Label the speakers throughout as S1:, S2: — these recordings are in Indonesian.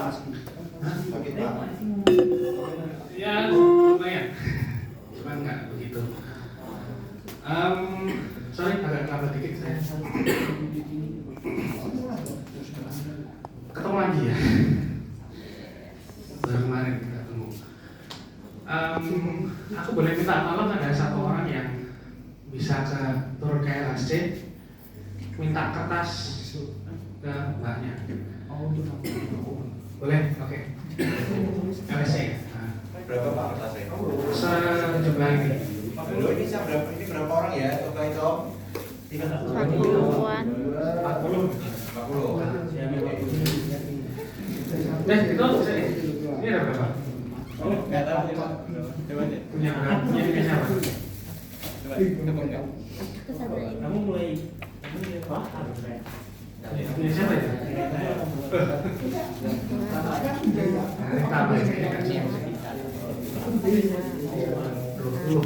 S1: Sakit banget.
S2: Ya lumayan, cuma nggak begitu. Sorry agak lambat dikit saya. Ketemu lagi ya. Baru kemarin kita ketemu. Aku boleh minta tolong, ada satu orang yang bisa turun ke LSC, minta kertas ke mbaknya. Boleh? Oke. LSC.
S1: Berapa Pak kertasnya?
S2: Sejumlah ini.
S1: Loh, ini berapa orang ya? Coba itu.
S3: 40-an.
S2: 40.
S1: 40.
S2: Itu saya. Ini ada berapa?
S1: Enggak tahu ya, Pak. Coba deh.
S2: Punya berapa? Punya siapa?
S1: Coba, ketemu enggak?
S4: Kamu mulai
S2: Punya siapa ya? Tambah ini kecil. 20.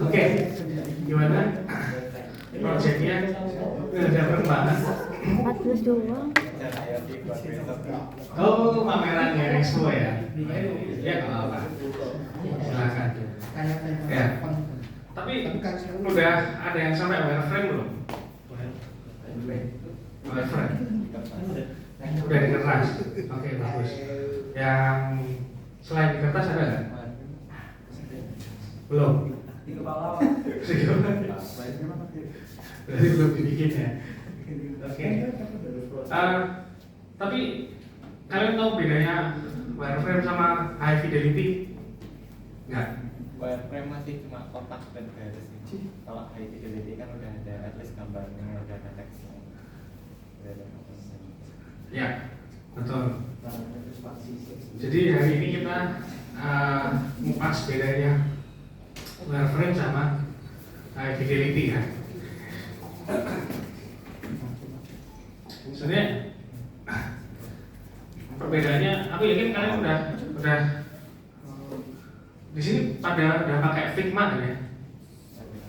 S2: Oke, gimana? Proyeknya ada perkembangan?
S3: 40 doang.
S2: Oh, pamerannya Expo ya? Ya, nggak apa-apa. Silakan. Ya. Tapi udah ada yang sampai wireframe belum? Wireframe. Udah di kertas. Oke, bagus. Yang selain di kertas ada nggak? Belum.
S4: di kepala.
S2: Berarti belum dibikin ya. Oke. Tapi kalian tahu bedanya wireframe sama high fidelity? Nggak?
S1: Wireframe masih cuma kotak dan garis. Kalau high fidelity kan udah ada at least gambarnya, udah ada teksnya. Udah ada apa-apa.
S2: Ya, betul. Jadi hari ini kita ngupas bedanya wireframe sama high fidelity ya. Sebenarnya perbedaannya, aku yakin kalian udah di sini pada udah pakai Figma kan ya?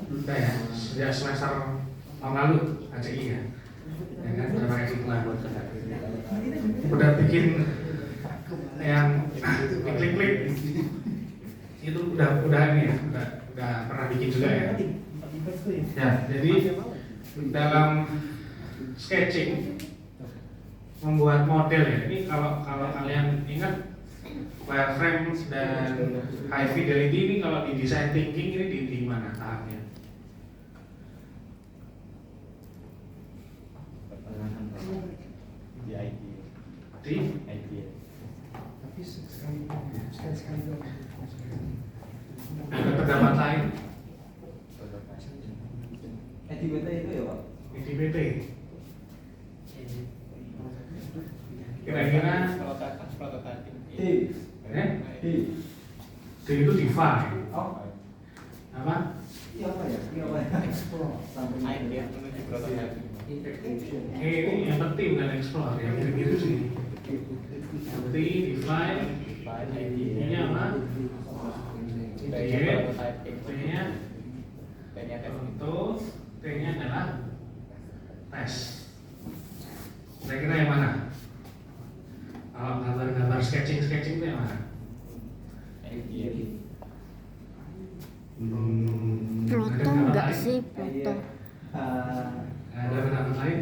S2: Udah ya, sejak semester tahun lalu ACI ya. Ya kan, udah pakai Figma. Udah bikin yang klik-klik itu udah ini ya, udah pernah bikin juga ya. Ya, jadi dalam sketching membuat model ya. Ini kalau kalian ingat wireframe dan high fidelity ini kalau di design thinking ini di mana tahapnya?
S1: Di ID.
S2: Di
S1: ID.
S2: ada pendapat lain?
S4: EDBT itu ya Pak?
S2: IDBT. Kira-kira
S1: Prototyping.
S2: D itu define.
S4: Oh,
S2: Apa?
S4: iya apa ya? Iya apa ya? Explore sampai
S1: Idea menuju prototyping.
S4: integration.
S2: Ini yang penting bukan explore, yang gitu-gitu sih. D, define, ID-nya apa? Ideate, T-nya itu, T-nya adalah tes. Kira-kira yang mana? Kalau gambar-gambar sketching itu yang mana?
S3: Proto enggak sih, Proto.
S2: Ada pendapat lain?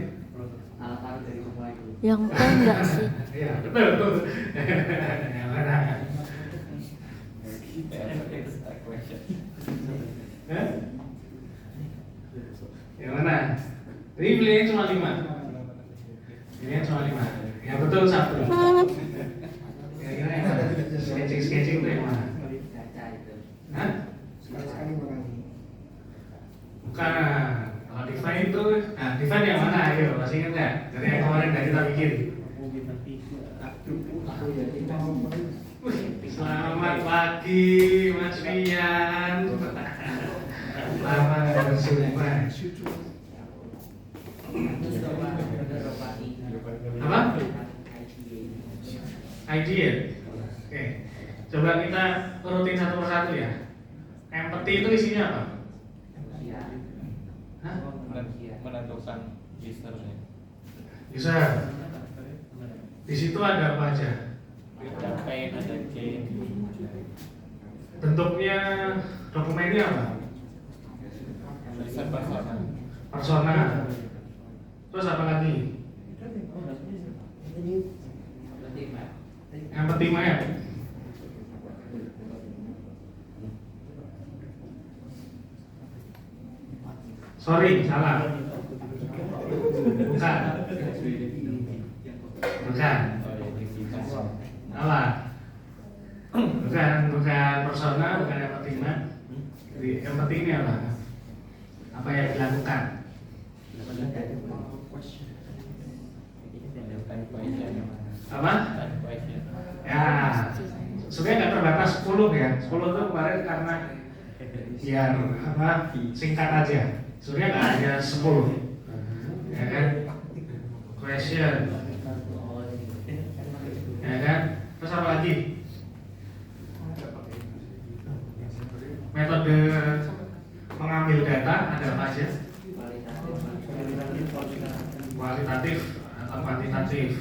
S4: Alat-alat dari semua itu.
S3: Yang T enggak sih?
S2: Iya, betul. Yang mana? Hah? Yang mana? Ini pilihannya cuma 5. Pilihannya cuma 5. Yang betul 1. Kira-kira yang mana? Sketching itu yang mana? Hah? Bukan. Kalau define itu, nah define yang mana? Ayo, masih ingat nggak? Dari yang kemarin dari kita bikin. Selamat pagi, Mas Rian. Lama nggak berjumpa. Apa? Idea. Oke. Coba kita urutin satu persatu ya. Empathy Empati itu isinya apa?
S4: Iya.
S2: Hah?
S1: Menentukan usernya.
S2: User. Di situ ada apa aja?
S1: Ada pain, ada gain.
S2: Bentuknya dokumennya apa?
S1: User persona.
S2: Persona. Terus apa lagi? Empathy map. Sorry, salah. Bukan. Bukan.
S1: Oh, identitas.
S2: Salah. Bukan persona, bukan empathy map. Jadi empathy ini apa? Apa yang dilakukan? Apa? Ya, sebenarnya nggak terbatas 10 ya. 10 itu kemarin karena biar apa singkat aja. Sebenarnya nggak hanya 10, ya kan? Question, ya kan? Terus apa lagi? Metode mengambil data ada apa aja? Kualitatif atau kuantitatif?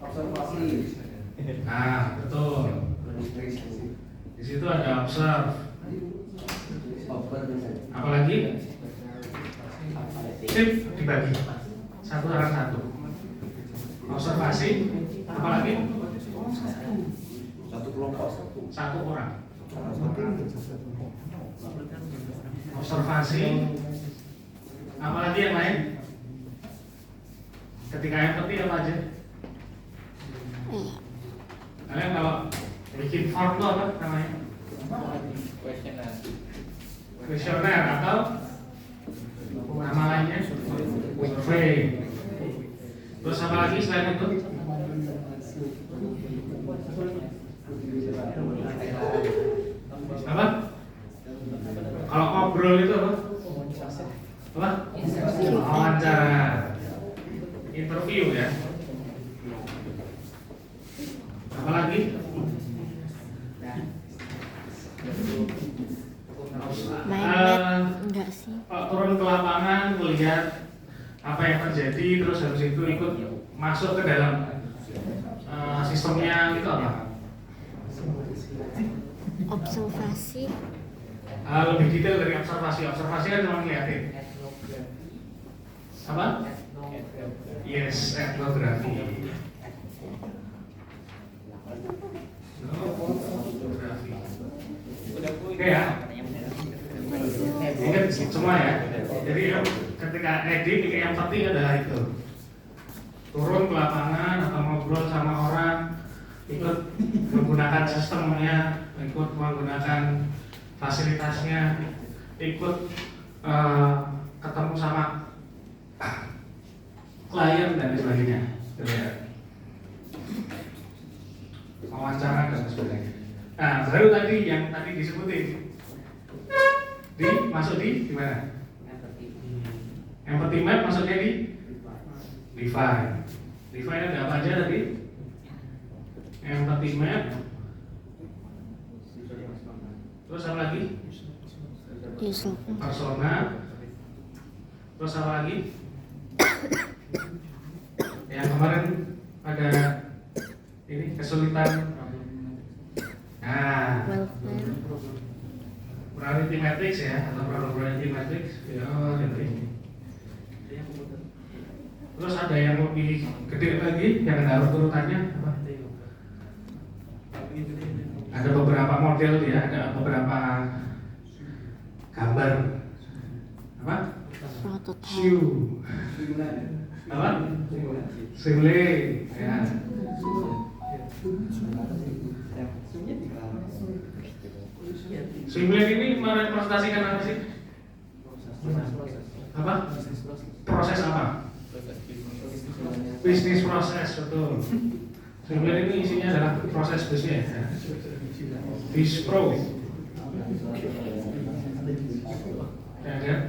S4: Observasi.
S2: Nah, betul. Di situ ada observe. Apalagi? Sip dibagi satu orang satu. Observasi. Apalagi?
S4: Satu kelompok.
S2: Satu orang. Observasi. Apalagi yang lain? Ketika empathy apa aja?
S3: Iya.
S2: Kalian kalau bikin form itu apa namanya?
S1: Questionnaire.
S2: Kuesioner atau nama lainnya survei. Terus apa lagi selain itu? Apa? Kalau ngobrol itu apa? Apa? Wawancara. Interview ya. Apa lagi?
S3: Main net enggak sih?
S2: Turun ke lapangan melihat apa yang terjadi, terus habis itu ikut masuk ke dalam sistemnya itu apa?
S3: Observasi.
S2: Lebih detail dari observasi. Observasi kan cuma ngeliatin. Apa? Yes, etnografi. Etnografi. Oke ya. Ingat semua ya. Jadi ketika edit yang penting adalah itu. Turun ke lapangan atau ngobrol sama orang, ikut menggunakan sistemnya, ikut menggunakan fasilitasnya, ikut ketemu sama klien dan sebagainya, wawancara dan sebagainya. Nah, baru tadi yang tadi disebutin masuk di mana? Empathy map maksudnya di define. Define ada apa aja tadi? Empathy map. Terus apa lagi?
S3: User.
S2: Persona. Terus apa lagi? Yang kemarin ada ini kesulitan. Nah,
S3: Welfare.
S2: probability matrix ya, atau probability matrix. Ya, ini. Terus ada yang lebih gede lagi, yang ada urutannya apa? Ada beberapa model ya, ada beberapa gambar. Apa?
S3: Prototype.
S2: Shoe. Apa? Simile. Ya. Simile ini merepresentasikan apa sih? Apa? Proses apa?
S1: Proses bisnis.
S2: Bisnis proses, betul. Simile ini isinya adalah proses bisnis. Ya. Bispro. Ya kan?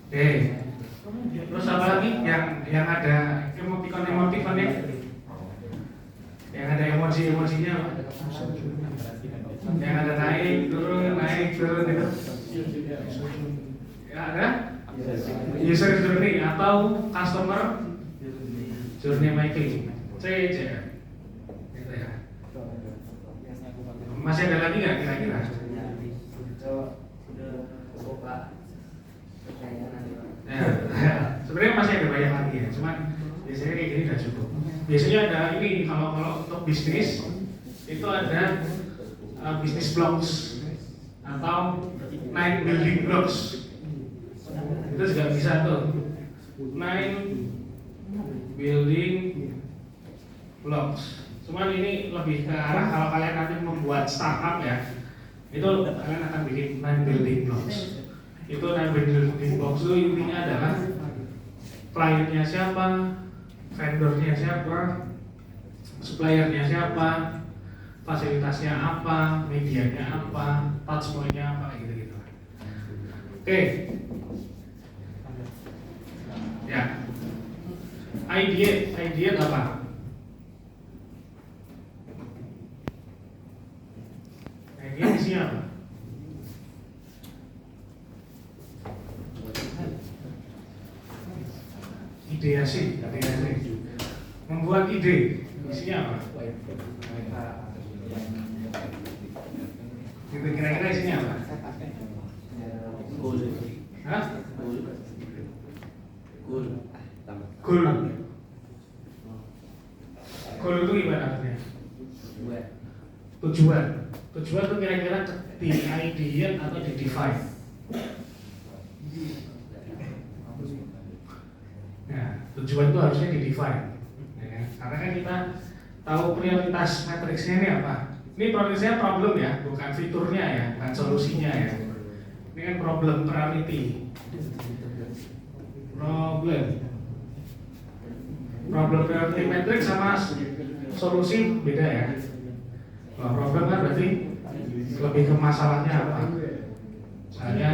S2: Oke. Terus apa lagi yang ada emoticon-emoticonnya? Yang ada emoji-emojinya apa? Yang ada naik turun itu. user journey atau customer journey mapping, CJM. Gitu ya. Masih ada lagi nggak kira-kira? Ya, sebenarnya masih ada banyak lagi ya, cuman biasanya kayak gini udah cukup. Biasanya ada ini kalau untuk bisnis itu ada business blocks atau 9 building blocks. Itu juga bisa tuh 9 building blocks. Cuman ini lebih ke arah kalau kalian nanti membuat startup ya, itu kalian akan bikin 9 building blocks. Itu 9 building blocks itu intinya adalah kliennya siapa, vendornya siapa, suppliernya siapa, fasilitasnya apa, medianya apa, touchpointnya apa, gitu-gitu. Oke. Ya. Idea apa? Idea isinya apa? Ideasi. Membuat ide, isinya apa? Gitu, kira-kira isinya apa? Hah? Goal itu gimana artinya? Tujuan itu kira-kira di ideal atau di define? Nah, tujuan itu harusnya di define, ya kan? Karena kan kita tahu prioritas matriksnya ini apa. Ini prioritasnya problem ya, bukan fiturnya ya, bukan solusinya ya. Ini kan problem priority. Problem priority matrix sama solusi beda ya. Kalau problem kan berarti lebih ke masalahnya apa. Misalnya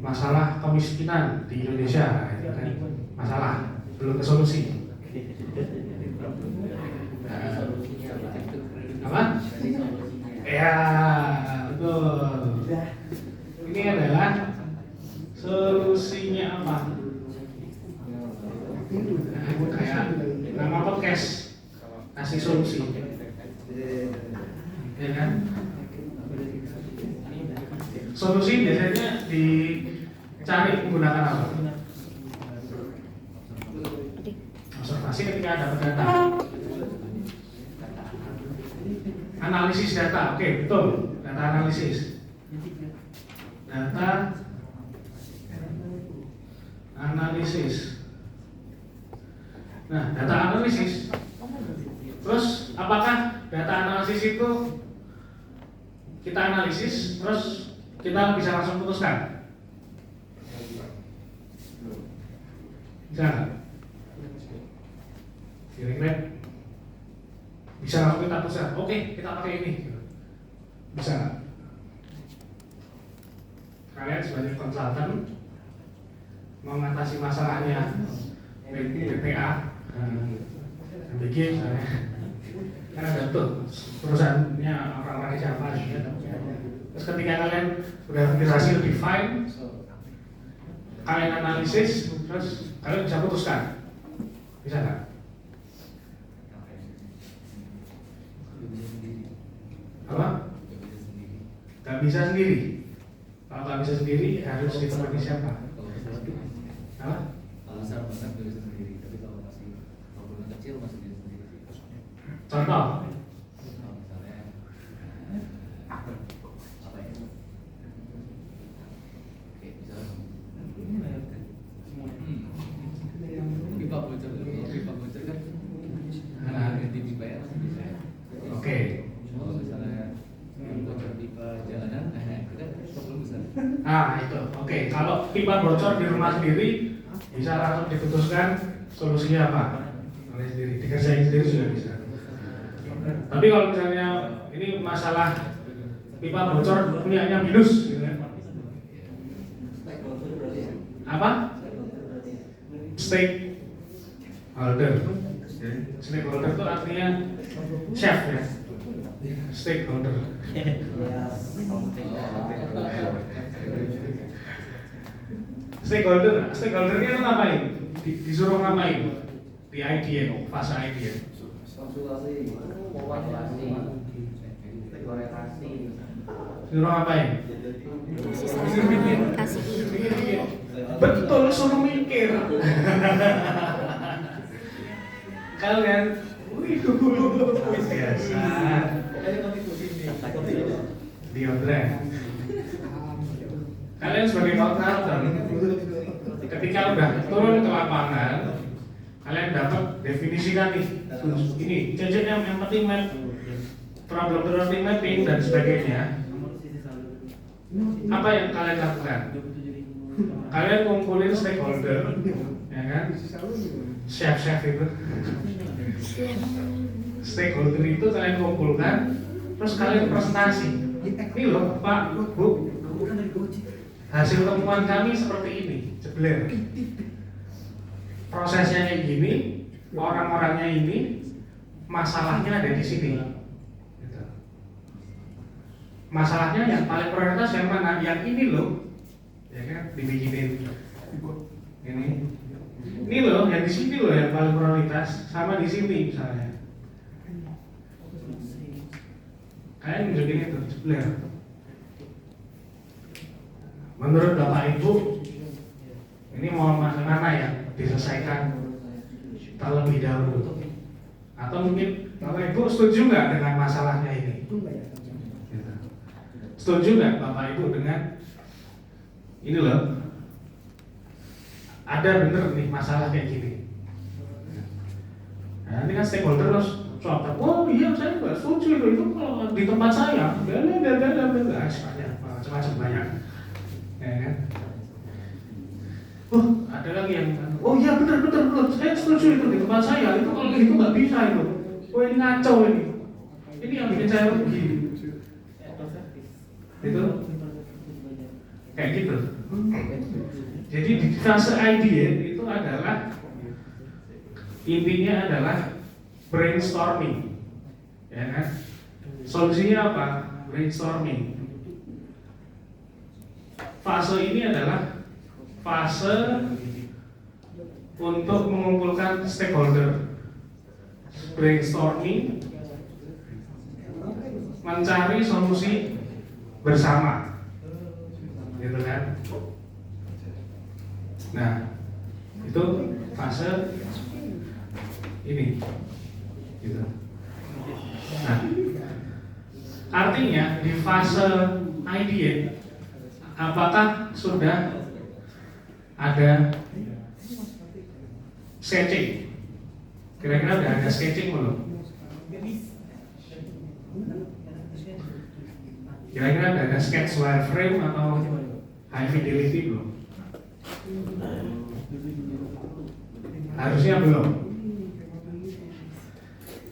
S2: masalah kemiskinan di Indonesia, itu kan masalah, belum ke solusi. Apa? Ya, betul. Ini adalah solusinya apa? Nah, kayak nama podcast kasih solusi, ya kan? Solusi biasanya dicari menggunakan apa? Observasi ketika ada data, analisis data. Oke, betul, data analisis. Data analisis. Nah, data analisis. Terus apakah data analisis itu kita analisis terus kita bisa langsung putuskan? Bisa nggak? Kira-kira bisa langsung kita putuskan. Oke, kita pakai ini. Bisa nggak? Kalian sebagai konsultan mengatasi masalahnya BPA, bikin kan ada tuh perusahaannya orang-orang siapa gitu. Terus ketika kalian udah berhasil define, kalian analisis, terus kalian bisa putuskan, bisa nggak? Apa? Gak bisa sendiri. Kalau nggak bisa sendiri harus ditemani siapa? Apa?
S5: Kalau besar banget nggak bisa sendiri, tapi kalau masih walaupun kecil masih bisa sendiri.
S2: Contoh?
S5: Misalnya apa ya? Oke, misalnya pipa bocor kan ganti pipa ya masih bisa.
S2: Oke.
S5: Kalau misalnya bocor pipa jalanan, itu kan problem besar.
S2: Itu. Oke. Kalau pipa bocor di rumah sendiri bisa langsung diputuskan solusinya apa? Oleh sendiri, dikerjain sendiri juga bisa. Tapi kalau misalnya ini masalah pipa bocor punyanya minus, gitu kan? Apa? Stakeholder. Stakeholder itu artinya chef ya. Stakeholder. Stakeholder ini ngapain? Disuruh ngapain? Di IDN, fase IDN.
S4: Konsultasi, evaluasi, orientasi.
S2: Suruh ngapain?
S3: Kasih saran, kasih ide.
S2: Betul, suruh mikir. Kalian, wih, biasa. Diodre. Kalian sebagai kontraktor, ketika udah turun ke lapangan, kalian dapat definisikan nih. Ini jajan yang penting map, problem mapping dan sebagainya. Apa yang kalian lakukan? Kalian kumpulin stakeholder, ya kan? Chef itu. Stakeholder itu kalian kumpulkan, terus kalian presentasi. Ini loh Pak, Bu, hasil temuan kami seperti ini, jebler. Prosesnya kayak gini, orang-orangnya ini, masalahnya ada di sini. Gitu. Masalahnya yang paling prioritas yang mana? Yang ini loh, ya kan? Dibikinin ini. Ini loh, yang di sini loh yang paling prioritas, sama di sini misalnya. Kalian nunjukin itu, jebler. Menurut Bapak Ibu, ini mau mana yang diselesaikan terlebih dahulu? Atau mungkin Bapak Ibu setuju nggak dengan masalahnya ini? Setuju nggak Bapak Ibu dengan ini loh? Ada bener nih masalah kayak gini. Nah, ini kan stakeholder terus coba, oh iya saya nggak setuju itu kalau di tempat saya, macam-macam banyak. Ya kan? Oh, ada lagi yang, oh iya benar, saya setuju itu di tempat saya, itu kalau gitu nggak bisa itu. Oh ini ngaco ini yang bikin saya rugi. Itu kayak gitu. Jadi di fase IDN itu adalah intinya adalah brainstorming, ya kan? Solusinya apa? Brainstorming. Fase ini adalah fase untuk mengumpulkan stakeholder, brainstorming, mencari solusi bersama, gitu kan? Nah, itu fase ini, gitu. Nah, artinya di fase IDN, apakah sudah ada sketching? Kira-kira udah ada sketching belum? Kira-kira udah ada sketch wireframe atau high fidelity belum? Harusnya belum.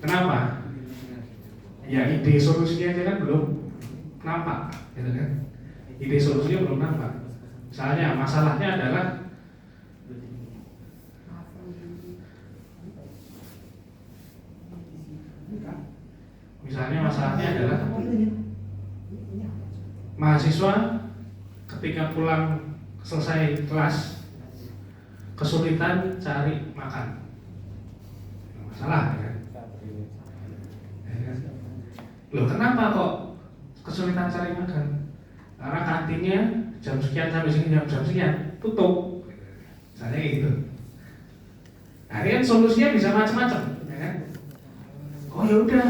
S2: Kenapa? Ya ide solusinya aja kan belum nampak, gitu kan? Ide solusinya belum nampak. Misalnya masalahnya adalah mahasiswa ketika pulang selesai kelas kesulitan cari makan. Masalah ya kan? Loh kenapa kok kesulitan cari makan? Karena kantinnya jam sekian sampai sini jam sekian tutup, misalnya gitu. Nah ini kan solusinya bisa macam-macam, ya kan? Oh ya udah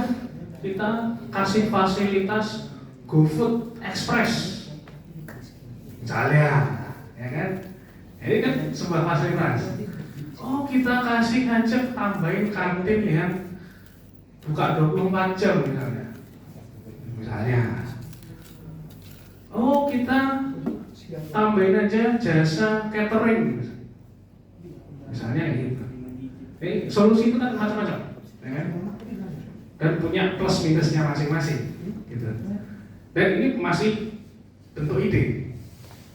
S2: kita kasih fasilitas GoFood Express, misalnya, ya kan? Ini kan sebuah fasilitas. Oh kita kasih aja tambahin kantin yang buka 24 jam misalnya. Oh kita tambahin aja jasa catering misalnya gitu. Solusi itu kan macam-macam, ya kan? Dan punya plus minusnya masing-masing gitu. Dan ini masih bentuk ide,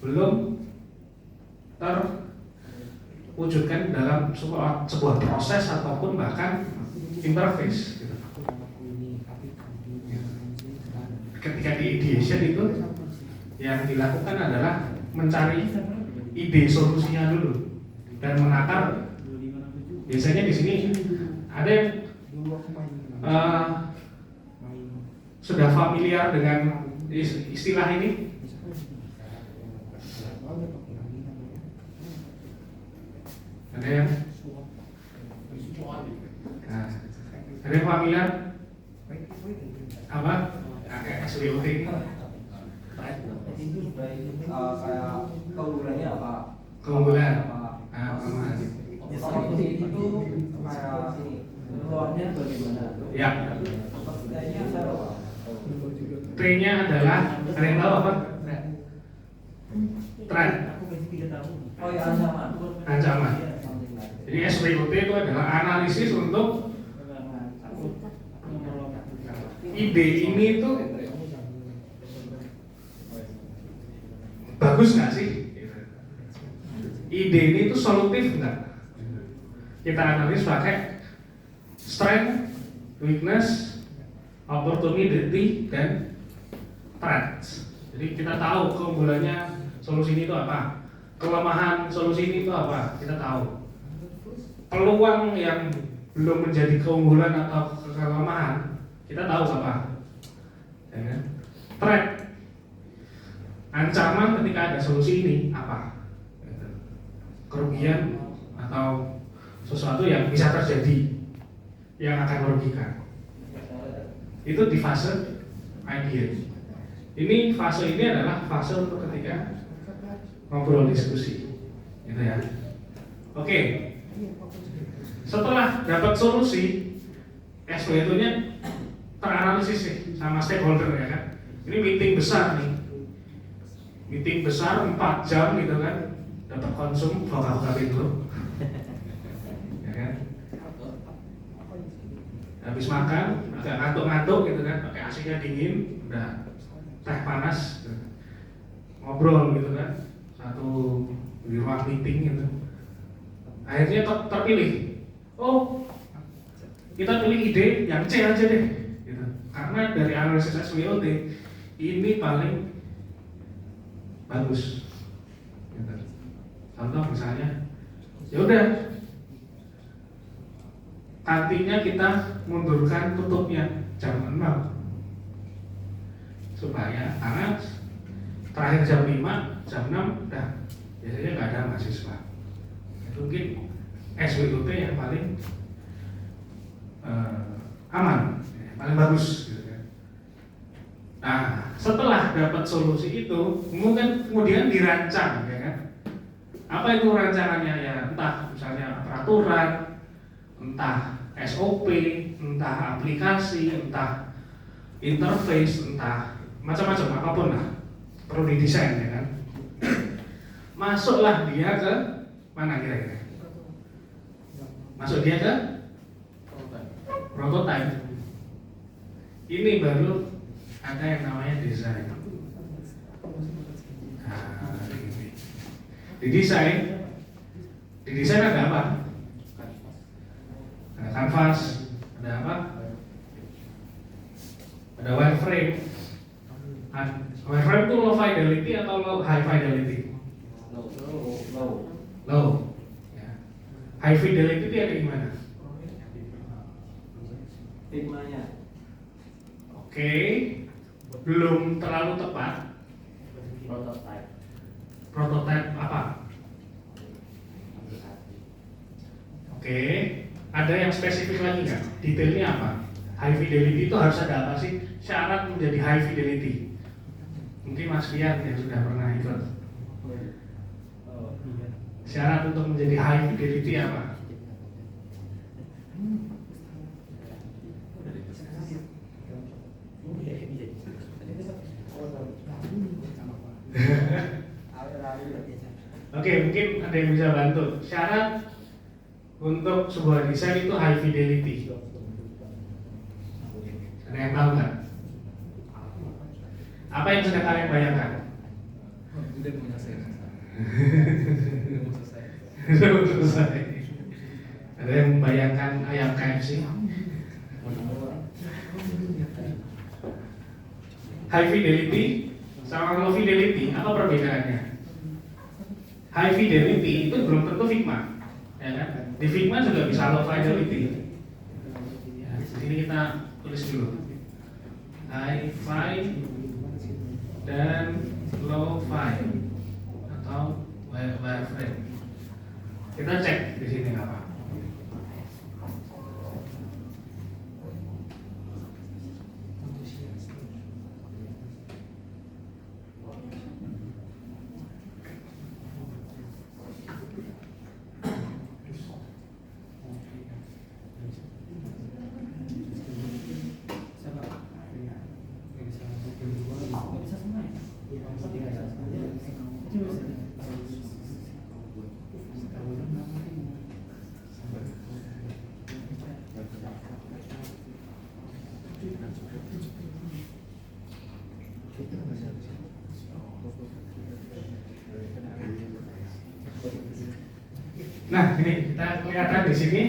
S2: belum terwujudkan dalam sebuah proses ataupun bahkan interface gitu. Ketika di ideation itu yang dilakukan adalah mencari ide solusinya dulu dan menakar. Biasanya di sini ada yang sudah familiar dengan istilah ini. Ada yang ada yang familiar apa? Kayak SWOT ini.
S4: Kayak keunggulannya apa?
S2: Keunggulan.
S4: Solusi itu kayak ini keluarnya bagaimana?
S2: Ya.
S4: Kayaknya saya apa?
S2: T-nya adalah, ada yang tahu apa? Threat.
S4: Oh ya, ancaman.
S2: Ancaman. Jadi SWOT itu adalah analisis untuk ide ini itu bagus nggak sih? Ide ini itu solutif nggak? Kita analis pakai strength, weakness, opportunity, dan threat. Jadi kita tahu keunggulannya solusi ini itu apa, kelemahan solusi ini itu apa, kita tahu. Peluang yang belum menjadi keunggulan atau kelemahan, kita tahu apa. Ya kan? Threat, ancaman ketika ada solusi ini apa? Kerugian atau sesuatu yang bisa terjadi yang akan merugikan. Itu di fase idea. Ini fase ini adalah fase untuk ketika ngobrol diskusi, gitu ya. Oke. Setelah dapat solusi, SWOT-nya teranalisis nih sama stakeholder ya kan. Ini meeting besar nih. Meeting besar 4 jam gitu kan. Dapat konsum buka-buka pintu. Ya kan? Habis makan, agak ngantuk-ngantuk gitu kan, pakai AC-nya dingin, udah teh panas, gitu. Ngobrol gitu kan, satu di ruang meeting gitu. Akhirnya terpilih. Oh, kita pilih ide yang C aja deh, gitu. Karena dari analisis SWOT ini paling bagus. Gitu. Contoh misalnya, ya udah, kantinnya kita mundurkan tutupnya jam 6 supaya karena terakhir jam 5, jam 6 udah biasanya nggak ada mahasiswa. Itu mungkin SWOT yang paling aman, paling bagus gitu kan. Nah, setelah dapat solusi itu kemudian dirancang ya kan. Apa itu rancangannya ya, entah misalnya peraturan, entah SOP, entah aplikasi, entah interface, entah macam-macam apapun lah, perlu didesain ya kan. Masuklah dia ke mana kira-kira? Masuk dia ke prototype. Ini baru ada yang namanya desain. Nah, ini. Di desain ada apa? Ada canvas, ada apa? Ada wireframe. Wireframe itu low fidelity atau high fidelity? Low. Ya. High fidelity itu yang gimana?
S4: Timnya.
S2: Oke, belum terlalu tepat. Prototype apa? Oke, ada yang spesifik lagi nggak? Detailnya apa? High fidelity itu harus ada apa sih? Syarat menjadi high fidelity. Mungkin Mas Fiat yang sudah pernah ikut. Syarat untuk menjadi high fidelity apa? Oke, mungkin ada yang bisa bantu. Syarat untuk sebuah desain itu high fidelity. Ada yang tahu nggak? Apa yang sudah kalian bayangkan?
S5: Udah selesai.
S2: Belum selesai. Ada yang membayangkan ayam KFC? High fidelity sama low fidelity, apa perbedaannya? high fidelity itu belum tentu Figma, ya kan? Di Figma juga bisa low fidelity. Ya, di sini kita tulis dulu high fi dan low fi atau wireframe. Kita cek di sini apa. Nah, ini kita kelihatan di sini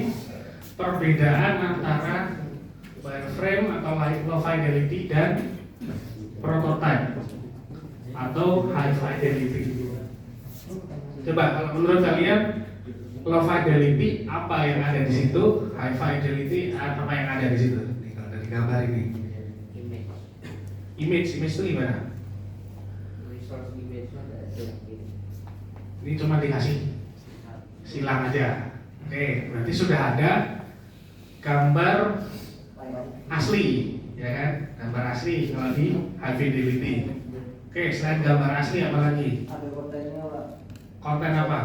S2: perbedaan antara wireframe atau low fidelity dan prototype atau high fidelity. Coba kalau menurut kalian low fidelity apa yang ada di situ, high fidelity apa yang ada di situ? Nih, kalau dari gambar ini. Image itu gimana?
S4: Resource image
S2: Ini cuma dikasih silang aja. Oke, berarti sudah ada gambar asli, ya kan? Gambar asli kalau di high fidelity. Oke, selain gambar asli apa lagi?
S4: ada kontennya lah.
S2: Konten apa?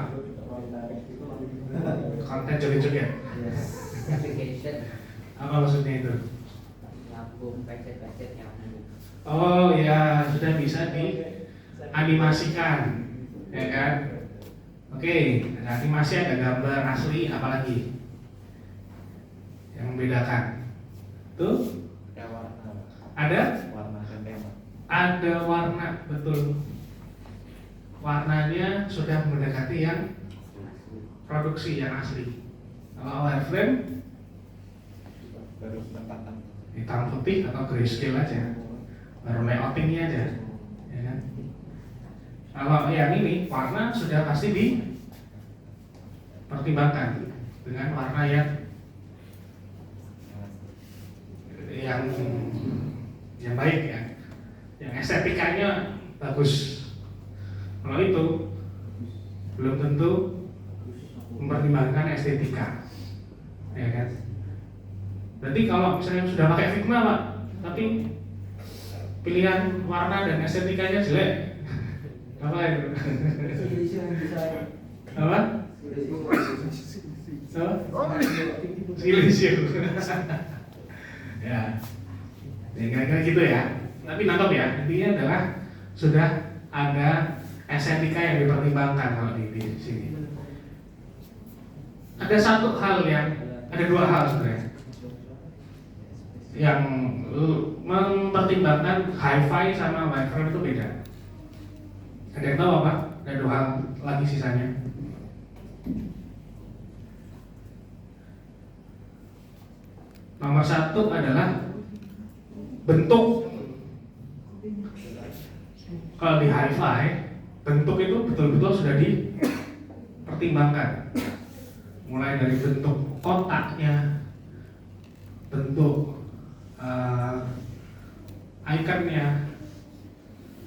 S2: Konten joget-joget.
S4: Application
S2: Apa maksudnya itu?
S4: lambung pecet-pecet yang
S2: Oh ya, sudah bisa dianimasikan, ya kan? Oke, ada animasi, ada gambar asli, apalagi yang membedakan? Tuh,
S1: Ya warna.
S2: ada?
S1: Warna dan tema.
S2: Ada warna, betul. Warnanya sudah mendekati yang produksi, yang asli. Kalau wireframe,
S1: Baru penempatan.
S2: hitam putih atau grayscale aja, baru layoutingnya aja, ya kan? Kalau yang ini warna sudah pasti dipertimbangkan dengan warna yang baik ya, yang estetikanya bagus. Kalau itu belum tentu mempertimbangkan estetika, ya kan? Berarti kalau misalnya sudah pakai Figma Pak, tapi pilihan warna dan estetikanya jelek, apa itu? Apa? Silisio. Ya, kira-kira gitu ya. Tapi nangkep ya, intinya adalah sudah ada estetika yang dipertimbangkan kalau di sini. Ada satu hal ada dua hal sebenarnya yang mempertimbangkan hi-fi sama wireframe itu beda. Ada yang tahu apa? Ada dua hal lagi sisanya. Nomor satu adalah bentuk. Kalau di hi-fi, bentuk itu betul-betul sudah dipertimbangkan. Mulai dari bentuk kotaknya, bentuk ikonnya,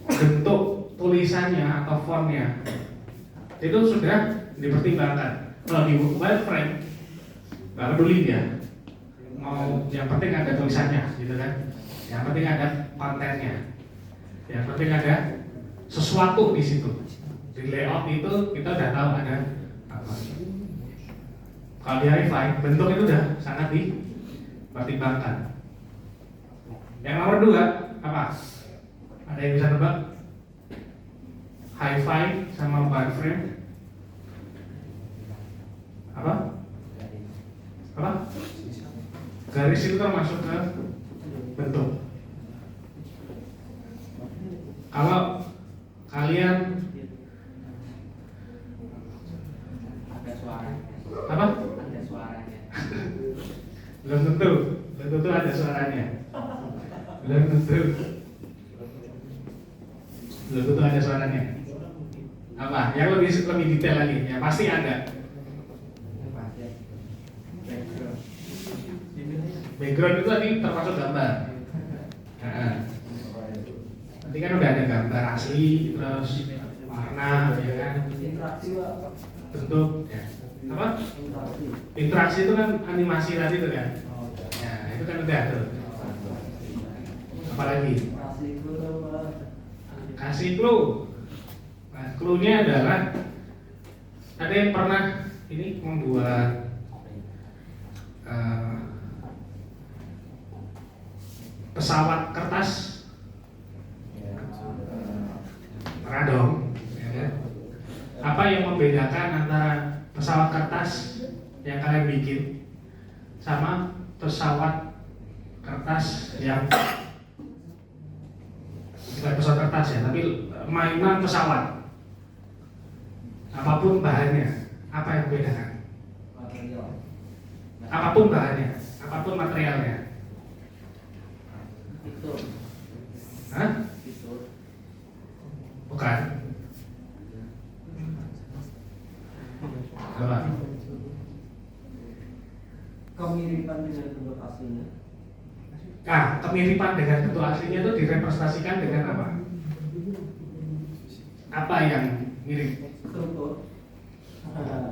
S2: bentuk tulisannya atau fontnya, itu sudah dipertimbangkan. Kalau di wireframe nggak peduli dia, mau yang penting ada tulisannya, gitu kan? Yang penting ada kontennya, yang penting ada sesuatu di situ. Di layout itu kita udah tahu ada apa. Kalau di hi-fi, bentuk itu udah sangat dipertimbangkan. Yang nomor dua apa? Ada yang bisa tebak? Hi-fi sama wireframe apa? Apa? Garis itu termasuk ke bentuk. Kalau kalian
S4: ada suaranya.
S2: apa?
S4: Ada suaranya.
S2: Belum tentu ada suaranya. Belum tentu ada suaranya. Apa? Yang lebih detail lagi, ya pasti ada. Background itu tadi termasuk gambar. Nah, nanti kan udah ada gambar asli, terus warna, ya kan,
S4: Interaksi Pak.
S2: bentuk, ya. Apa?
S4: Interaksi.
S2: Interaksi itu kan animasi tadi itu kan. Ya, itu kan udah tuh. Apalagi?
S4: Kasih guru Pak.
S2: Kasih clue. Nah, clue-nya adalah ada yang pernah ini membuat pesawat kertas, pernah dong, ya kan? Apa yang membedakan antara pesawat kertas yang kalian bikin sama pesawat kertas yang bukan pesawat kertas ya, tapi mainan pesawat? Apapun bahannya, apa yang membedakan?
S4: Material.
S2: Apapun bahannya, apapun materialnya.
S5: Itu.
S2: Hah?
S5: Itu.
S2: Bukan. Apa?
S4: Kemiripan dengan bentuk aslinya.
S2: Nah, kemiripan dengan bentuk aslinya itu direpresentasikan dengan apa? Apa yang mirip?
S4: Struktur.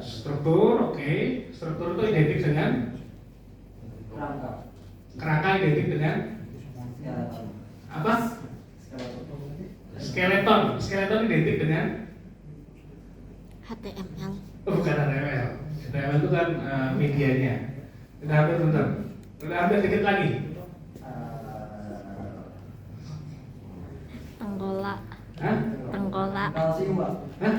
S2: Struktur, oke. Struktur itu identik dengan
S4: Kerangka.
S2: kerangka, identik dengan
S4: Skeleton.
S2: apa?
S4: Skeleton.
S2: Skeleton. Skeleton identik dengan
S3: HTML.
S2: bukan HTML. HTML itu kan medianya. Udah hampir bentar. Udah hampir dikit lagi.
S3: Tengkorak.
S2: Hah?
S3: Tengkorak.
S4: Kalsium Pak.
S2: Hah?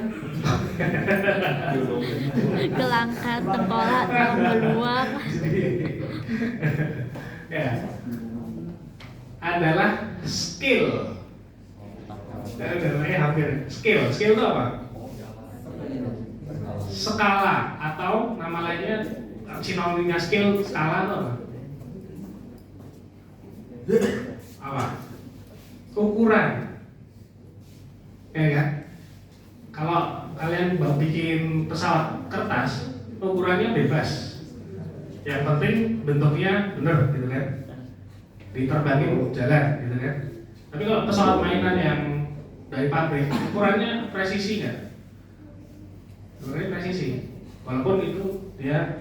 S3: Kelangkaan tengkorak dalam beluang.
S2: Ya. Adalah skill. Namanya hampir skill. Skill itu apa? Skala atau nama lainnya sinonimnya skill, skala itu apa? Apa? Ukuran. Ya kan? Kalau kalian bikin pesawat kertas, ukurannya bebas. Yang penting bentuknya bener, gitu kan? Diterbangin jalan, gitu kan? Tapi kalau pesawat mainan yang dari pabrik, ukurannya presisi nggak? Ukurannya presisi. Walaupun itu dia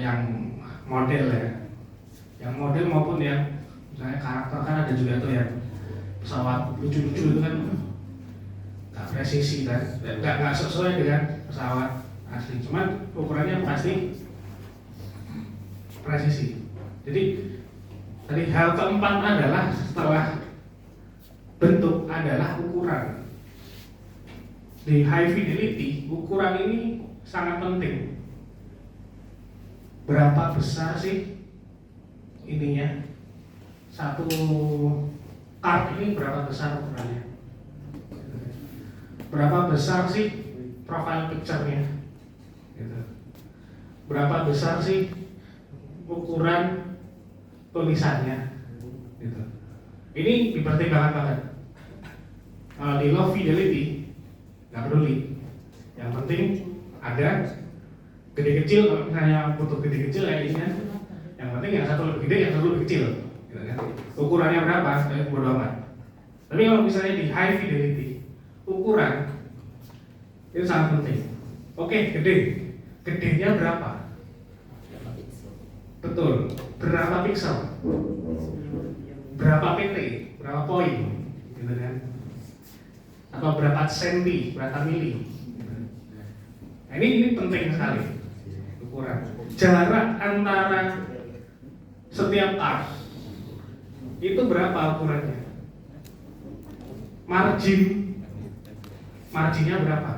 S2: yang model ya, yang model maupun yang misalnya karakter, kan ada juga tuh yang pesawat lucu-lucu itu kan nggak presisi kan, nggak sesuai dengan pesawat asli. Cuman ukurannya pasti presisi. Jadi tadi hal keempat adalah setelah bentuk adalah ukuran. Di high fidelity ukuran ini sangat penting. Berapa besar sih ininya? Satu card ini berapa besar ukurannya? Berapa besar sih profile picture-nya? Gitu. Berapa besar sih ukuran tulisannya? Gitu. Ini dipertimbangkan banget. Kalau di low fidelity nggak peduli. Yang penting ada gede kecil. Kalau misalnya butuh gede kecil ya isinya. Yang penting yang satu lebih gede, yang satu lebih kecil. Gitu kan? Ukurannya berapa? Saya bodo amat. Tapi kalau misalnya di high fidelity, ukuran itu sangat penting. Oke, gede. Gedenya berapa? Betul. Berapa pixel? Berapa pt? Berapa poin? Gitu kan? Atau berapa senti? Berapa mili? Nah, ini penting sekali ukuran. Jarak antara setiap card itu berapa ukurannya? Marginnya berapa?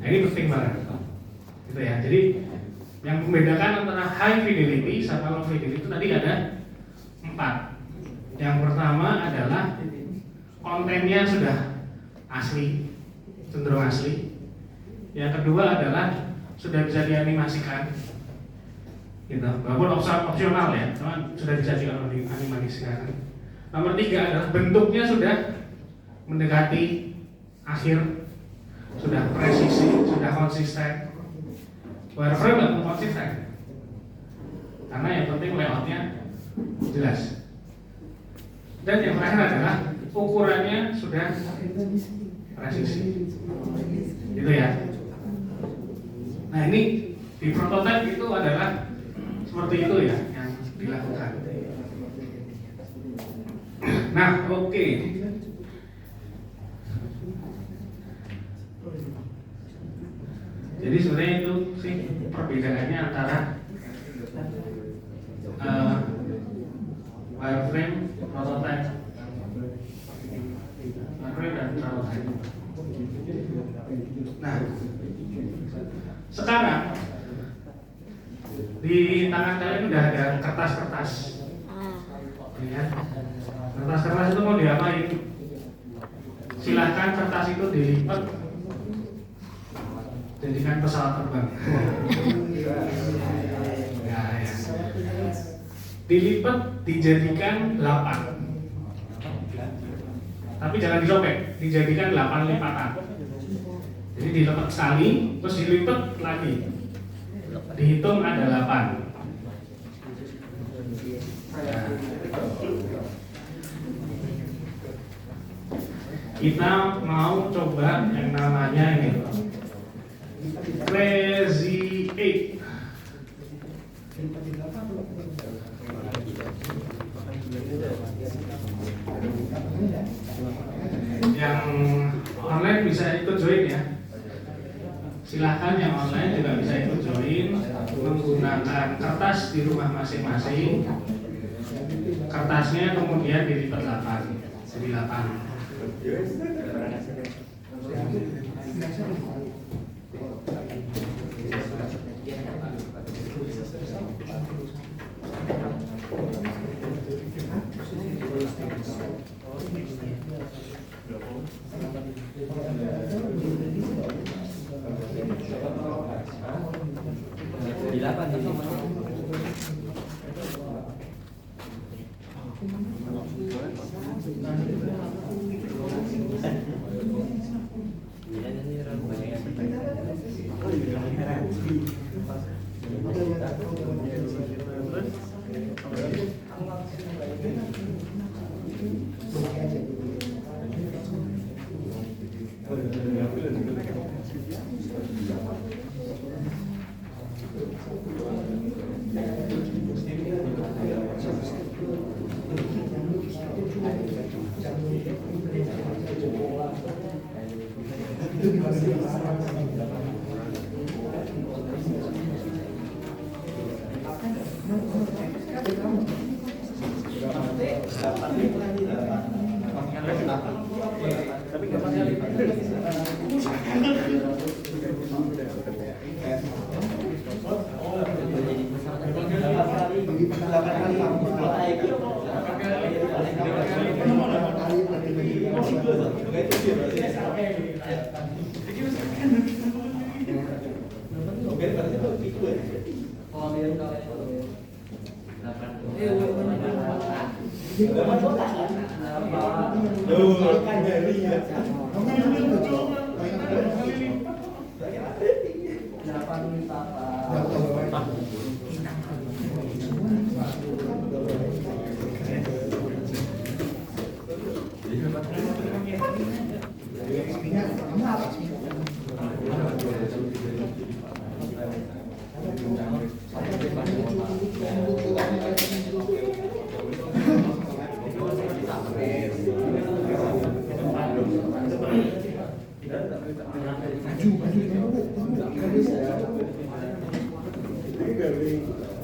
S2: Nah, ini penting banget. Gitu ya. Jadi yang membedakan antara high fidelity sama low fidelity itu tadi ada 4. Yang pertama adalah kontennya sudah asli, cenderung asli. Yang kedua adalah sudah bisa dianimasikan, gitu. Walaupun opsional ya, cuman sudah bisa dianimasikan. Nomor 3 adalah bentuknya sudah mendekati akhir sudah presisi, sudah konsisten. Wireframe nggak konsisten, karena yang penting layoutnya jelas. Dan yang terakhir adalah ukurannya sudah presisi, gitu ya. Nah ini di prototipe itu adalah seperti itu ya yang dilakukan. Nah oke. Jadi sebenarnya itu sih perbedaannya antara wireframe, prototype, wireframe dan prototype. Nah, sekarang di tangan kalian udah ada kertas-kertas, ya. Kertas-kertas itu mau diapain? Silahkan kertas itu dilipat jadikan pesawat terbang. Ya, ya. Dilipat dijadikan 8. Tapi jangan disobek, dijadikan 8 lipatan. Jadi dilipat sekali, terus dilipat lagi. Dihitung ada 8. Nah. Kita mau coba yang namanya ini Crazy 8. Yang online bisa ikut join ya. Silahkan yang online juga bisa ikut join menggunakan kertas di rumah masing-masing. Kertasnya kemudian dilipat 8, jadi 8.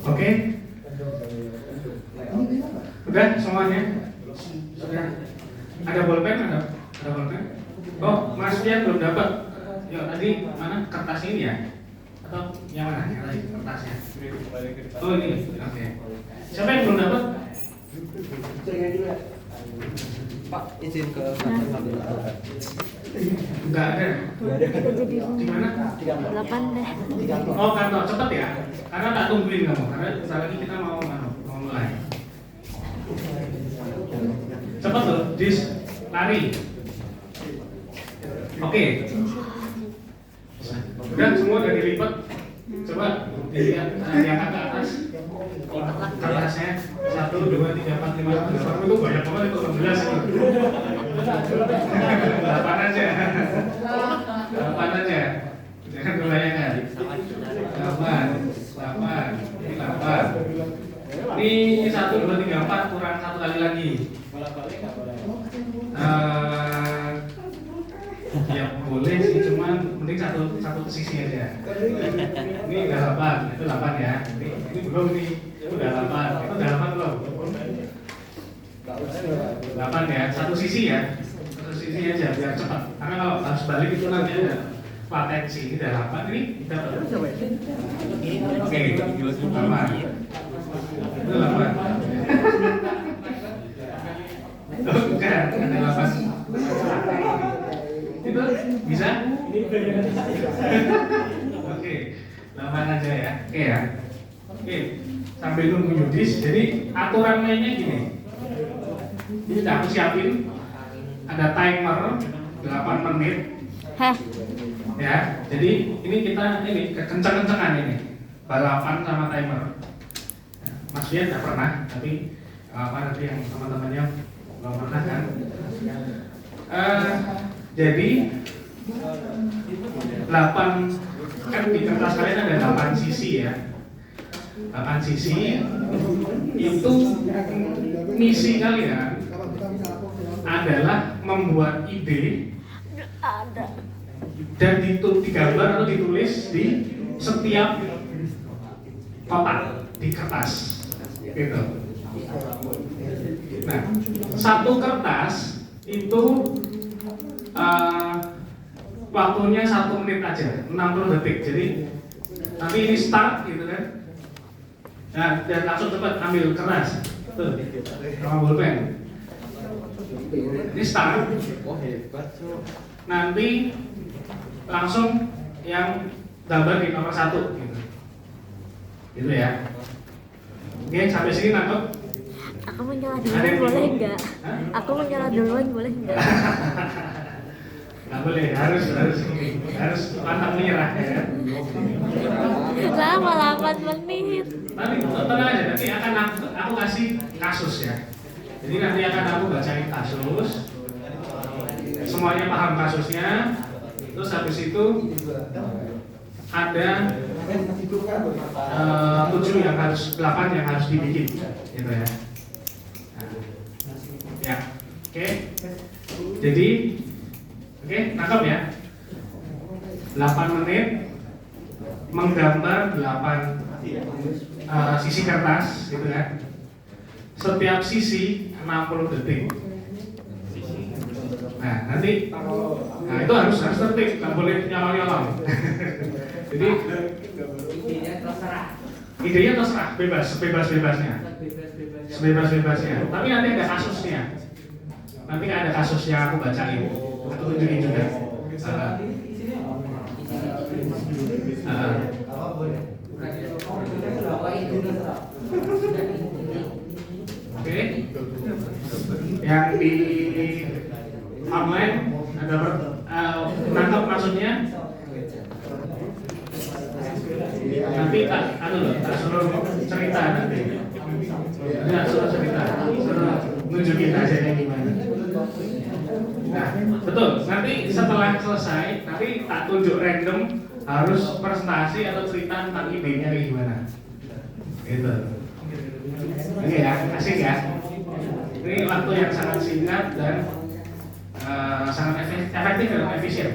S2: Oke, udah semuanya, sudah ada bolpen, ada bolpen. Oh, Mas Pian belum dapat. Yuk, tadi mana kertas ini ya? Atau yang mana? Yang tadi kertasnya. Oh ini, oke. Siapa yang belum dapat?
S5: Pak, izin ke kantor.
S2: Enggak ada.
S3: Kita jadi
S2: Di mana?
S3: 8 deh.
S2: Oh kantor, cepet ya. Karena tak tungguin kamu. Karena sebentar lagi kita mau mulai. Cepet loh, Dis, lari. Oke. Udah semua udah dilipat. Coba dilihat diangkat ke atas. Kertasnya 1, 2, 3, 4, 5, 6, 7, itu banyak banget itu 16 itu. 8 aja. 8 aja. Jangan kebanyakan. 8. Ini 8. Ini 1, 2, 3, 4 kurang 1 kali lagi. Ya boleh sih, cuman mending satu sisi aja. Ini udah 8, itu 8 ya. Ini belum nih, itu udah 8. Itu udah 8 belum? 8 ya, satu sisi ya. Satu sisi aja biar cepat. Karena kalau harus balik itu nanti ada latensi. Ini udah 8, ini dapat. Oke, 8. Itu 8. Oh, bukan, ada 8. Itu bisa? Oke, 8 aja ya. Oke ya. Oke, sambil nunggu Yudis. Jadi aturan mainnya gini. Ini udah aku siapin. Ada timer 8 menit.
S3: Heh,
S2: Ya, jadi ini kita kencang-kencangan ini. Balapan sama timer. Mas Fian nggak pernah, tapi nanti yang teman-temannya belum pernah kan. Jadi 8 kan di kertas kalian ada 8 sisi ya. 8 sisi itu misi kalian adalah membuat ide
S3: ada.
S2: dan digambar atau ditulis di setiap kotak di kertas gitu. Nah, satu kertas itu waktunya 1 menit aja, 60 detik. Jadi nanti ini start gitu kan. Nah, dan langsung cepat ambil kertas. Tuh, sama bolpen. Ini start. Nanti langsung yang gambar di nomor 1 gitu. Gitu ya. Oke, sampai sini nangkep?
S3: Aku mau nyala duluan boleh enggak?
S2: Hah?
S3: Aku mau nyala duluan boleh enggak?
S2: Nggak boleh, harus pantang menyerah ya kan?
S3: Lama 8 menit.
S2: Nanti tenang aja, nanti akan aku kasih kasus ya. Jadi nanti akan aku bacain kasus, semuanya paham kasusnya. Terus habis itu ada 7 yang harus 8 yang harus dibikin, gitu ya. Nah, ya, oke. Jadi, oke, nangkep ya. 8 menit menggambar 8 sisi kertas, gitu kan. Setiap sisi 60 detik. Nah, nanti itu harus tertib, nggak boleh nyolong-nyolong. Jadi idenya terserah, bebas, sebebas-bebasnya. Tapi nanti ada kasusnya. Nanti ada kasusnya aku bacain. Aku tunjukin juga. Oke. Yang di online ada menangkap maksudnya. Nanti tak suruh cerita nanti. Nggak suruh cerita, suruh nunjukin hasilnya gimana. Nah, betul. Nanti setelah selesai, nanti tak tunjuk random harus presentasi atau cerita tentang idenya kayak gimana. Gitu. Oke ya, asik ya. Ini waktu yang sangat singkat dan sangat efektif dan efisien.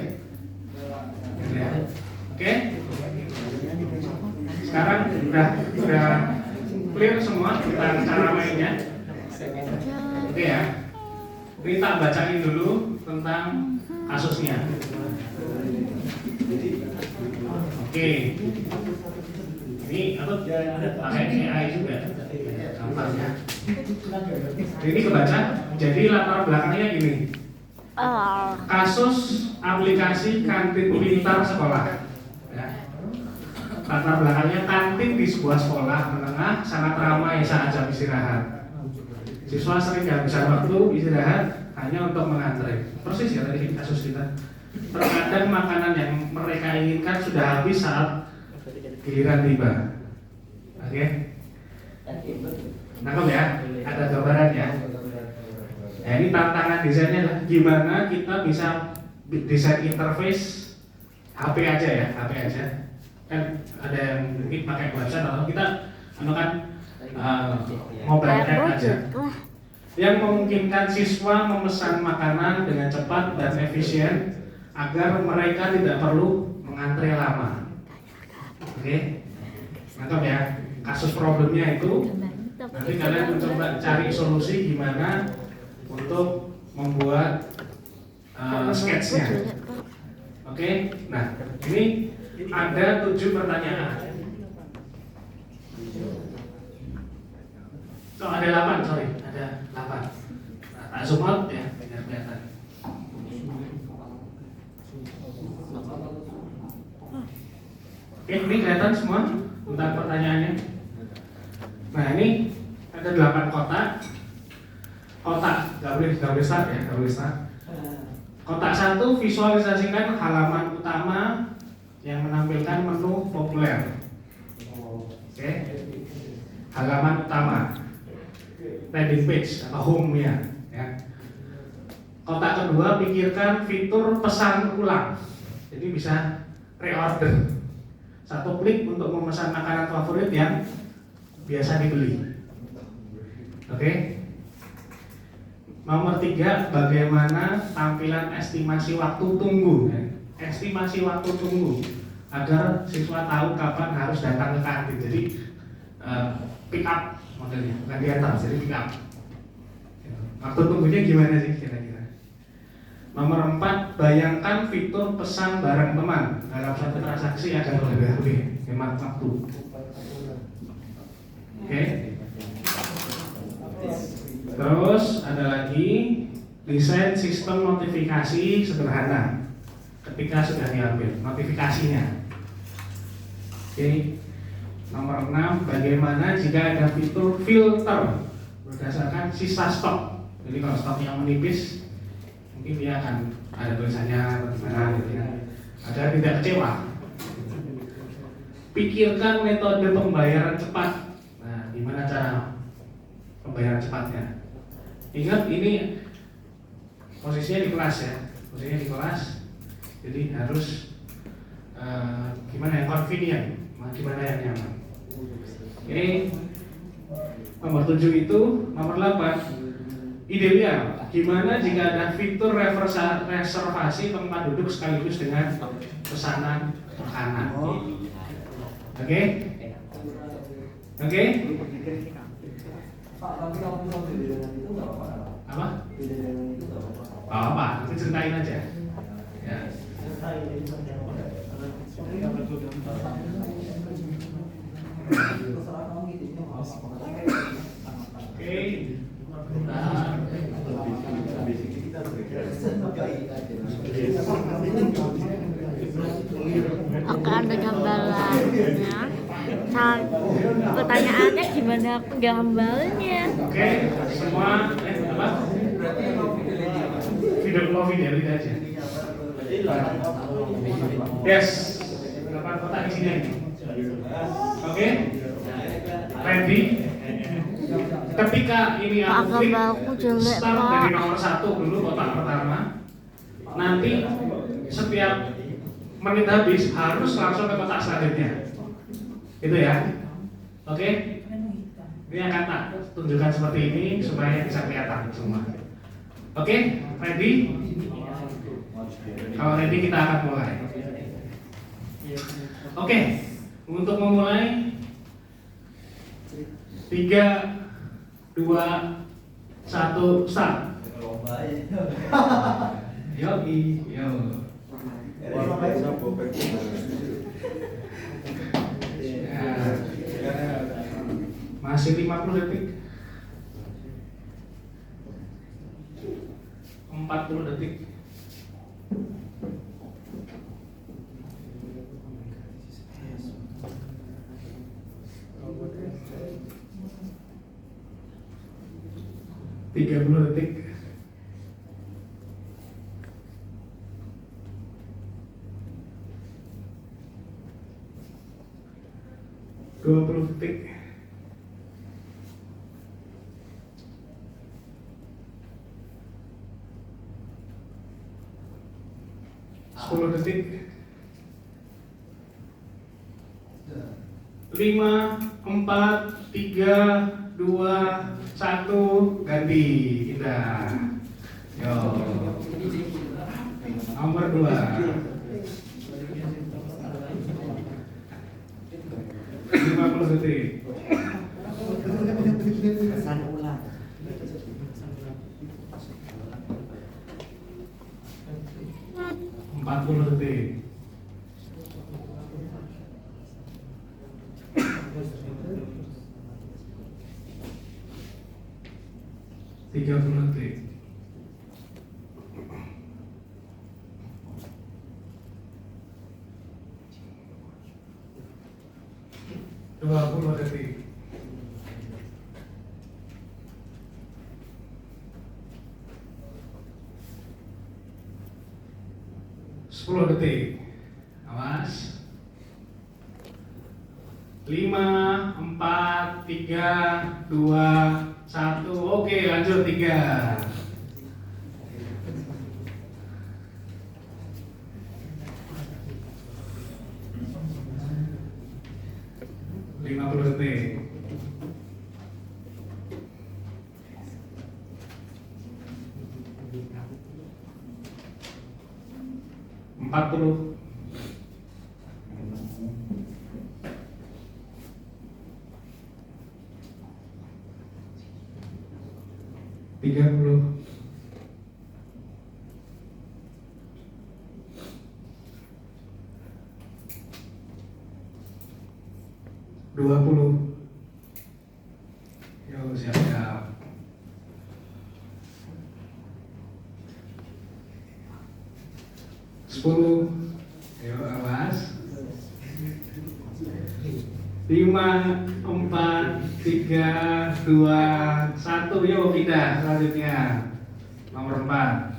S2: Gitu ya. Oke. Sekarang udah clear semua tentang cara mainnya. Oke ya. Ini tak bacain dulu tentang kasusnya. Oke. Ini apa? Pakai AI juga. Gampangnya. Ini kebaca. Jadi latar belakangnya gini. Kasus aplikasi kantin pintar sekolah. Ya. Latar belakangnya kantin di sebuah sekolah menengah sangat ramai saat jam istirahat. Siswa sering kehabisan waktu istirahat hanya untuk mengantre. Persis ya tadi kasus kita. terkadang makanan yang mereka inginkan sudah habis saat giliran tiba. Oke? Nangkep ya? Ada gambaran ya? Nah, ini tantangan desainnya adalah gimana kita bisa desain interface HP aja ya, HP aja. Kan ada yang mungkin pakai website atau kita kan mobile
S3: Kayak
S2: app aja
S3: project lah.
S2: yang memungkinkan siswa memesan makanan dengan cepat dan efisien agar mereka tidak perlu mengantre lama. Oke, mantap ya. Kasus problemnya itu nanti kalian mencoba cari solusi gimana untuk membuat sketsnya. Oke, nah ini ada 7 pertanyaan. Oh, ada 8, sorry, ada 8. Nah, tak zoom out ya, biar kelihatan. Oke, ini kelihatan semua tentang pertanyaannya. Nah, ini ada 8 kotak. Kotak, nggak boleh start ya, nggak boleh start. Kotak 1 visualisasikan halaman utama yang menampilkan menu populer. Oke, halaman utama, landing page atau home ya. Kotak kedua, pikirkan fitur pesan ulang. Jadi bisa reorder. Satu klik untuk memesan makanan favorit yang biasa dibeli. Oke. Nomor 3, bagaimana tampilan estimasi waktu tunggu. Estimasi waktu tunggu agar siswa tahu kapan harus datang ke kantin. Jadi pick up modelnya, bukan diantar, jadi pick up. Waktu tunggunya gimana sih kira-kira? Nomor 4, bayangkan fitur pesan bareng teman dalam satu transaksi agar lebih hemat waktu. Oke. Terus ada lagi desain sistem notifikasi sederhana ketika sudah diambil notifikasinya. Oke. Nomor 6, bagaimana jika ada fitur filter berdasarkan sisa stok. Jadi kalau stoknya menipis, mungkin dia akan ada tulisannya atau gimana gitu ya, agar tidak kecewa. Pikirkan metode pembayaran cepat. Nah, gimana cara pembayaran cepatnya? Ingat ini posisinya di kelas ya, posisinya di kelas, jadi harus gimana yang convenient, gimana yang nyaman. Ini nomor 7 itu. Nomor 8, ideal. Gimana jika ada fitur reservasi tempat duduk sekaligus dengan pesanan makanan? Oke? Oke?
S4: Pak, tapi kalau misalnya beda dengan itu nggak apa-apa.
S2: Apa?
S4: Beda dengan itu nggak apa-apa.
S2: Apa? Nanti ceritain aja. Ya.
S4: Terserah kamu gitu, ini nggak apa-apa.
S2: Oke.
S3: Oke, ada gambarannya. Pertanyaannya gimana gambarnya?
S2: Oke, semua apa? Video fidelity aja. Yes. 8 kotak di sini. Oke. Ready? Ketika ini aku klik start dari nomor 1 dulu kotak pertama. Nanti setiap menit habis harus langsung ke kotak selanjutnya. Itu ya. Oke. Ini akan tak tunjukkan seperti ini supaya bisa kelihatan semua. Oke, ready? Kalau ready kita akan mulai. Oke, untuk memulai 3, 2, 1, start. Yo. Masih 50 detik. 40 detik. Tiga 30 detik. 20 detik. Sepuluh detik. 5, 4, 3, 2, 1, ganti. Indah. Yo. Nomor 2. 50 detik.
S4: Kesan ulang.
S2: 40 detik. 30 detik. 20 detik. 10 detik. Awas. 5, 4, 3, 2, 1. Oke, lanjut 3. 50 detik. 40. 30. 20. Yo, siap-siap. 10. Ayo, awas. 5, 4, 3, 2, 1. Yuk pindah selanjutnya. Nomor 4.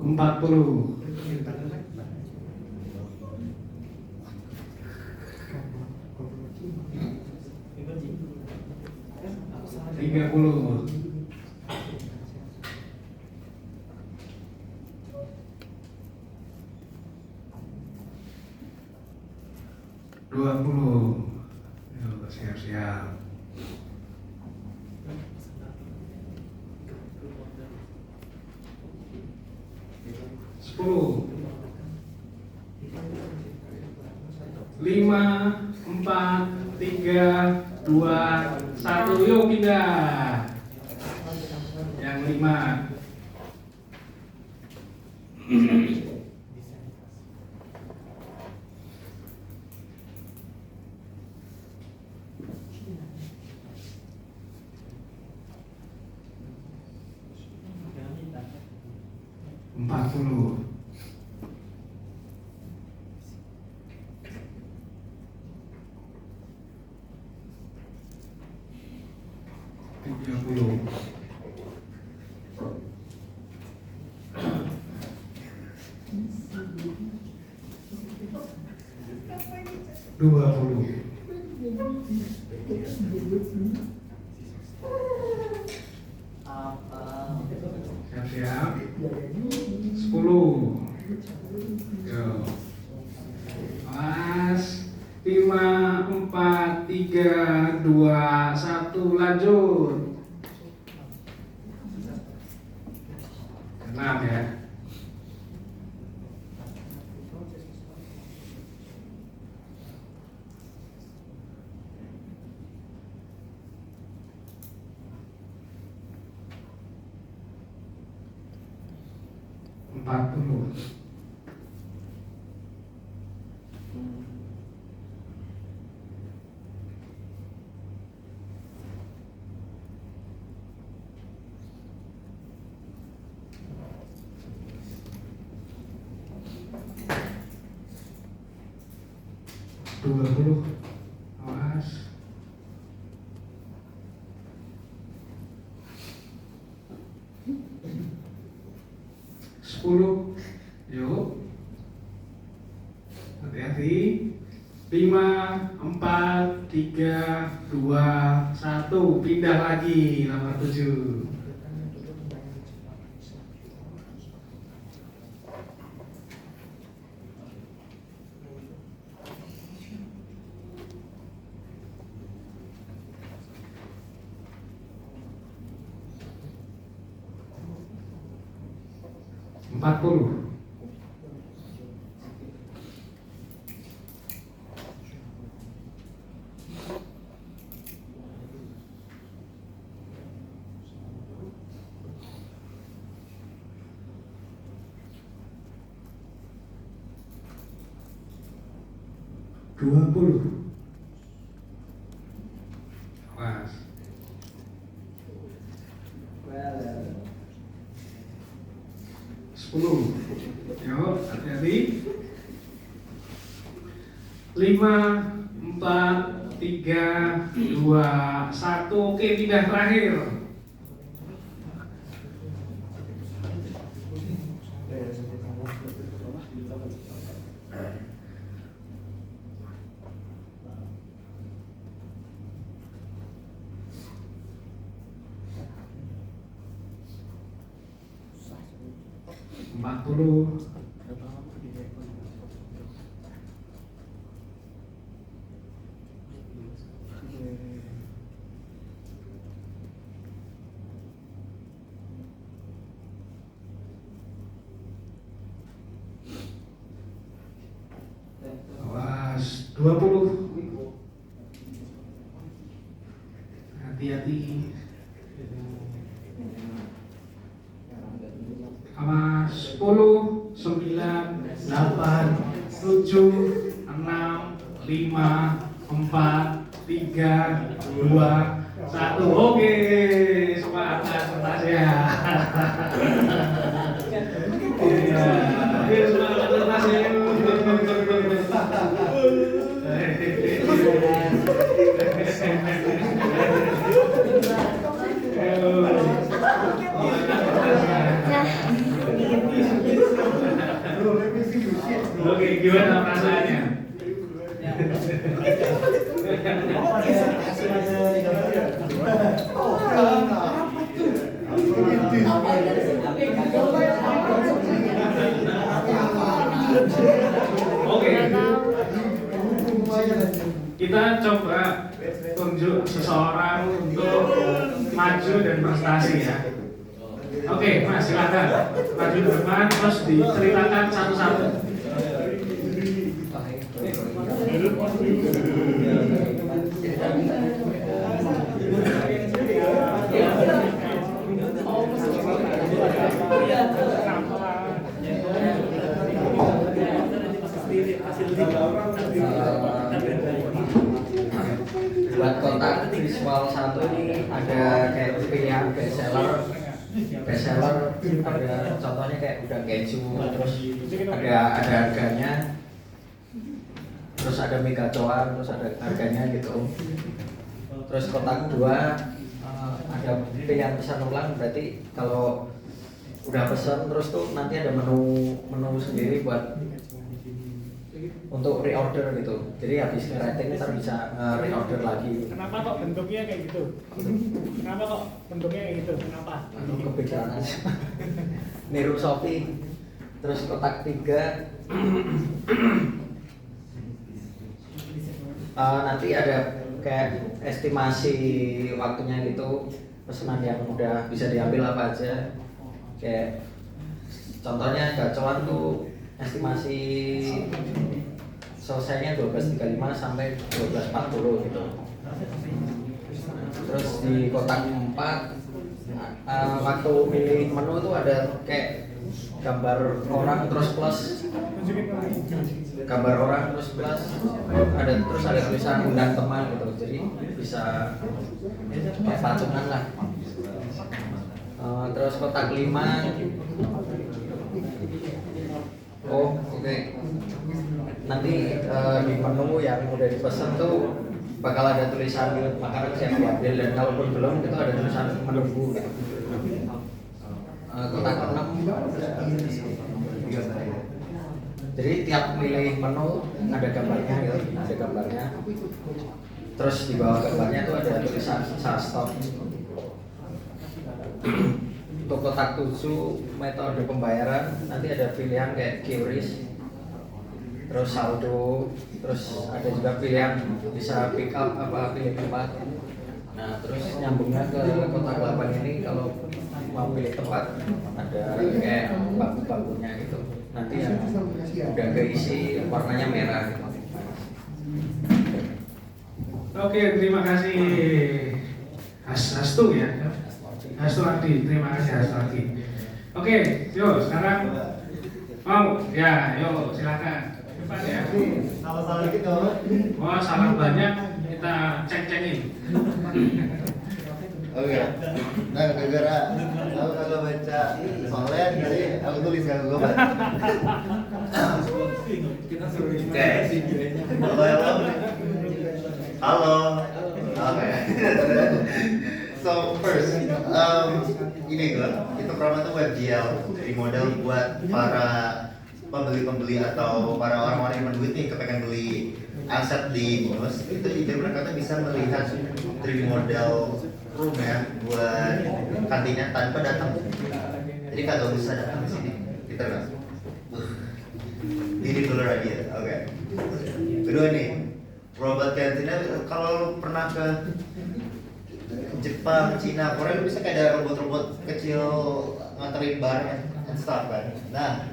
S2: Empat puluh. 30. 20. Yuk, siap-siap. 10. 5, 4, 3, 2, 1. Yuk pindah. Yang 5. 40. 30. 20. Siap-siap. 10. Yo. Awas. 5, 4, 3, 2, 1. Lanjut. 6 ya. 40. 20. 20. Awas. 10. Yuk. Hati-hati. 5, 4, 3, 2, 1. Pindah lagi nomor 7. Empat puluh. Dua puluh. Awas. Sepuluh. Yuk, hati-hati. 5, 4, 3, 2, 1. Oke, pindah terakhir. Empat puluh. Awas, 20. Hati-hati. Awas, 10, 9, 8, 7, 6, 5, 4, 3, 2, 1. Oke, semangat Tasya. Oke, semangat Tasya. Oke, gimana perasaannya? Oke, kita coba tunjuk seseorang untuk maju dan prestasi ya. Oke, Mas, silakan maju ke depan terus diceritakan satu-satu.
S6: Buat kotak visual 1 ini ada kayak pilihan bestseller, ada contohnya kayak udang keju, terus ada harganya, terus ada mega coan, terus ada harganya gitu. Terus kotak 2 ada pilihan pesan ulang, berarti kalau udah pesan terus tuh nanti ada menu sendiri buat untuk reorder gitu. Jadi habis rating ntar bisa reorder lagi.
S7: Kenapa kok bentuknya kayak gitu? Kenapa kok bentuknya kayak gitu? Kenapa?
S6: Kepikiran aja. Niru Shopee. Terus kotak 3 nanti ada kayak estimasi waktunya gitu, pesanan yang udah bisa diambil apa aja. Kayak contohnya gacoan tuh estimasi selesainya 12.35 sampai 12.40 gitu. Terus di kotak 4 waktu milih menu itu ada kayak gambar orang terus plus, gambar orang terus plus, terus ada tulisan undang teman gitu. Jadi bisa kayak patungan lah. Terus kotak 5 oke. Nanti di menu yang udah dipesan tuh bakal ada tulisan makanan siap diambil, dan kalaupun belum itu ada tulisan menunggu gitu. Kotak 6. Jadi tiap milih menu ada gambarnya gitu, ada gambarnya. Terus di bawah gambarnya tuh ada tulisan stop. Untuk kotak 7 metode pembayaran nanti ada pilihan kayak QRIS, terus saldo, terus ada juga pilihan bisa pick up apa pilih tempat. Nah terus nyambungnya ke kotak 8 ini kalau mau pilih tempat ada kayak bangku-bangkunya gitu. Nanti yang udah keisi warnanya merah gitu.
S2: Oke, terima kasih Hastu ya. Hastu Ardi, terima kasih Hastu Ardi. Oke, yuk sekarang mau ya, yuk silakan. Cepat ya.
S1: Salah-salah dikit dong.
S2: Wah, salah banyak kita cek-cekin.
S1: Oke. Nah, gara-gara aku kagak baca soalnya jadi aku tulis kan gue baca. Oke. Halo. Oke. So first, ini gue, itu pertama tuh WebGL, jadi model buat para pembeli-pembeli atau para orang-orang yang berduit nih kepengen beli aset di Binus, itu jadi mereka tuh bisa melihat 3D model room ya buat kantinnya tanpa datang. Jadi kagak usah datang ke sini, gitu kan? Ini dulu aja, oke. Kedua nih, robot kantinnya kalau pernah ke Jepang, Cina, Korea lu bisa kayak ada robot-robot kecil nganterin barang and stuff kan. Nah,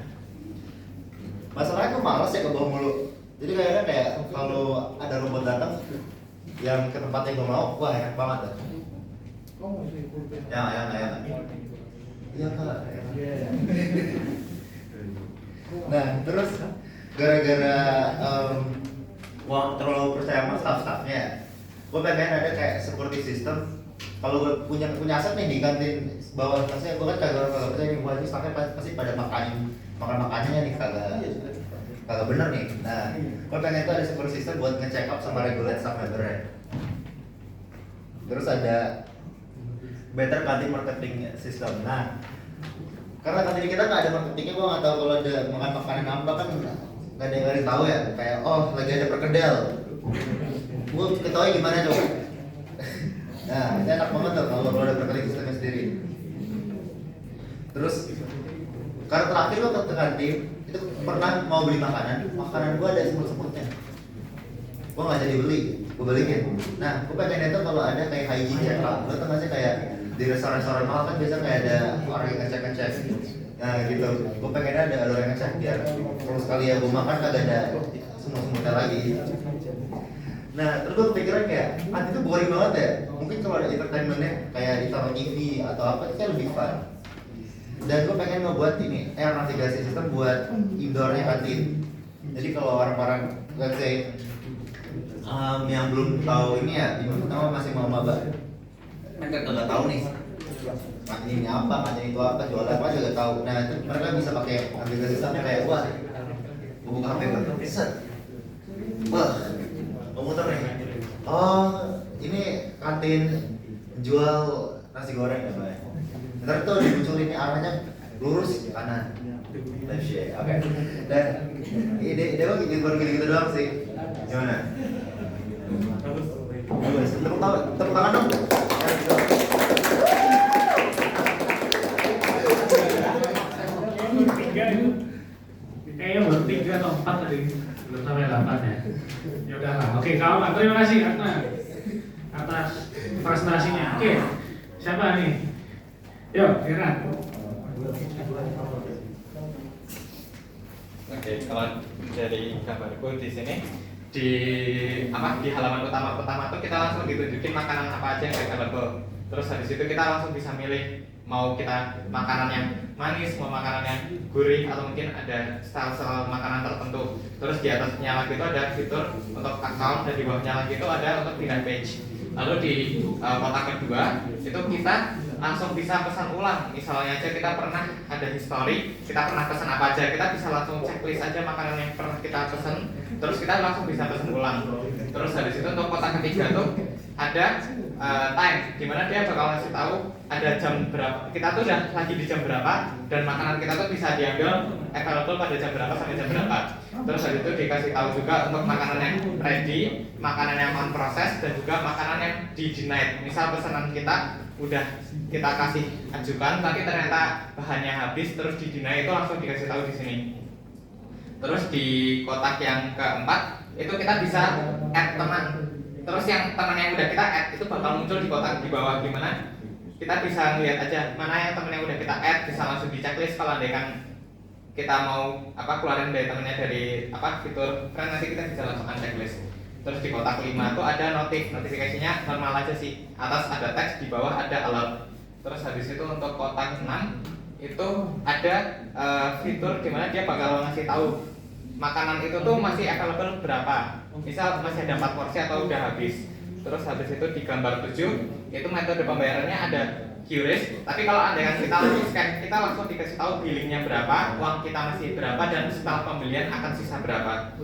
S1: masalahnya aku malas ya ke bawah mulu. Jadi kayaknya kayak kalau ada robot datang yang ke tempat yang gue mau, wah enak banget tuh. Ya. Iya kak. Nah, terus gara-gara terlalu percaya sama staff-staffnya, gue pengen ada kayak security system. Kalau gue punya aset nih di kantin bawah tasnya, gue kan kagak percaya nih, gue aja staffnya pasti pada makan makanannya nih kagak bener nih. Nah, gue pengen itu ada security system buat nge-check up sama regulate staff membernya. Terus ada better kantin marketing system. Nah, karena kantin kita nggak ada marketingnya, gue nggak tahu kalau ada makan makanan apa kan nggak ada yang tahu ya. Kayak lagi ada perkedel, gue ketahui gimana coba. Nah, itu enak banget tuh kalau ada perkedel sistemnya sendiri. Terus karena terakhir gue ke kantin itu pernah mau beli makanan gue ada semut-semutnya. Gue nggak jadi beli, gue balikin. Nah, gue pengen itu kalau ada kayak hygiene check up. Lo tau nggak sih kayak di restoran-restoran mahal kan biasa kayak ada orang yang ngecek. Nah gitu, gue pengennya ada orang yang ngecek biar kalau sekali ya gue makan kagak ada semut-semutnya lagi. Nah, terus gue kepikiran kayak, itu boring banget ya. Mungkin kalau ada entertainmentnya kayak ditaruh TV atau apa, itu kan lebih fun. Dan gue pengen ngebuat ini, navigasi sistem buat indoornya kantin. Jadi kalau orang-orang, let's say, yang belum tahu ini ya, masih mau maba, kan nggak tahu nih, kantin ini apa, kantin itu apa, jualan apa juga tahu. Nah, itu mereka bisa pakai navigasi sistemnya kayak, wah, gue buka HP baru, set, wah, muter nih. Ini kantin jual nasi goreng ya, Pak. Ntar tuh dimunculin arahnya lurus ke kanan. Left shade, oke. Dan ide gue baru gitu doang sih. Gimana? Bagus. Tepuk tangan dong.
S2: Kayaknya baru 3 atau 4 tadi, belum sampai 8 ya. Ya udahlah. Oke, kawan, terima kasih Atna atas presentasinya. Oke, siapa nih? Yo, Kiran.
S1: Oke, kalau dari gambarku di sini di halaman utama pertama tuh kita langsung ditunjukin makanan apa aja yang available. Terus habis itu kita langsung bisa milih mau kita makanan yang manis, mau makanan yang gurih, atau mungkin ada style makanan tertentu. Terus di atasnya lagi itu ada fitur untuk account, dan di bawahnya lagi itu ada untuk pindah page. Lalu di kotak kedua itu kita
S2: langsung bisa pesan ulang. Misalnya aja kita pernah ada history, kita pernah pesan apa aja, kita bisa langsung checklist aja makanan yang pernah kita pesan, terus kita langsung bisa pesan ulang. Terus habis itu untuk kotak ketiga tuh ada time, dimana dia bakal ngasih tahu ada jam berapa, kita tuh udah lagi di jam berapa, dan makanan kita tuh bisa diambil available pada jam berapa sampai jam berapa. Terus habis itu dikasih tahu juga untuk makanan yang ready, makanan yang on proses, dan juga makanan yang di denied. Misal pesanan kita udah kita kasih ajukan, tapi ternyata bahannya habis, terus di deny itu langsung dikasih tahu di sini. Terus di kotak yang keempat itu kita bisa add teman. Terus yang teman yang udah kita add itu bakal muncul di kotak di bawah, gimana kita bisa ngeliat aja mana yang teman yang udah kita add, bisa langsung di checklist. Kalau andaikan kita mau keluarin dari temennya dari fitur friend, nanti kita bisa langsung unchecklist. Terus di kotak 5 tuh ada notifikasinya normal aja sih, atas ada teks, di bawah ada alert. Terus habis itu untuk kotak 6 itu ada fitur dimana dia bakal ngasih tahu makanan itu tuh masih available berapa, misal masih ada 4 porsi atau udah habis. Terus habis itu di gambar 7 itu metode pembayarannya ada QRIS, tapi kalau andaikan kita langsung scan, kita langsung dikasih tahu billingnya berapa, uang kita masih berapa, dan setelah pembelian akan sisa berapa.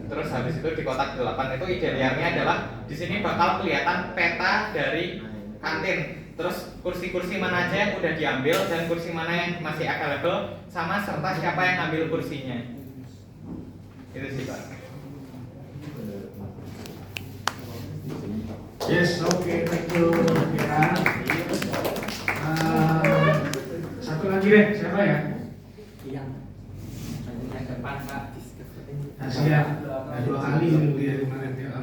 S2: Terus habis itu di kotak 8 itu ide liarnya adalah di sini bakal kelihatan peta dari kantin. Terus kursi-kursi mana aja yang udah diambil dan kursi mana yang masih available, sama serta siapa yang ngambil kursinya. Itu sih Pak. Yes, oke, thank you ya. Satu lagi deh, siapa ya?
S5: Yang depan Pak.
S2: Asia, nah, 2 kali ini dia kemarin ya.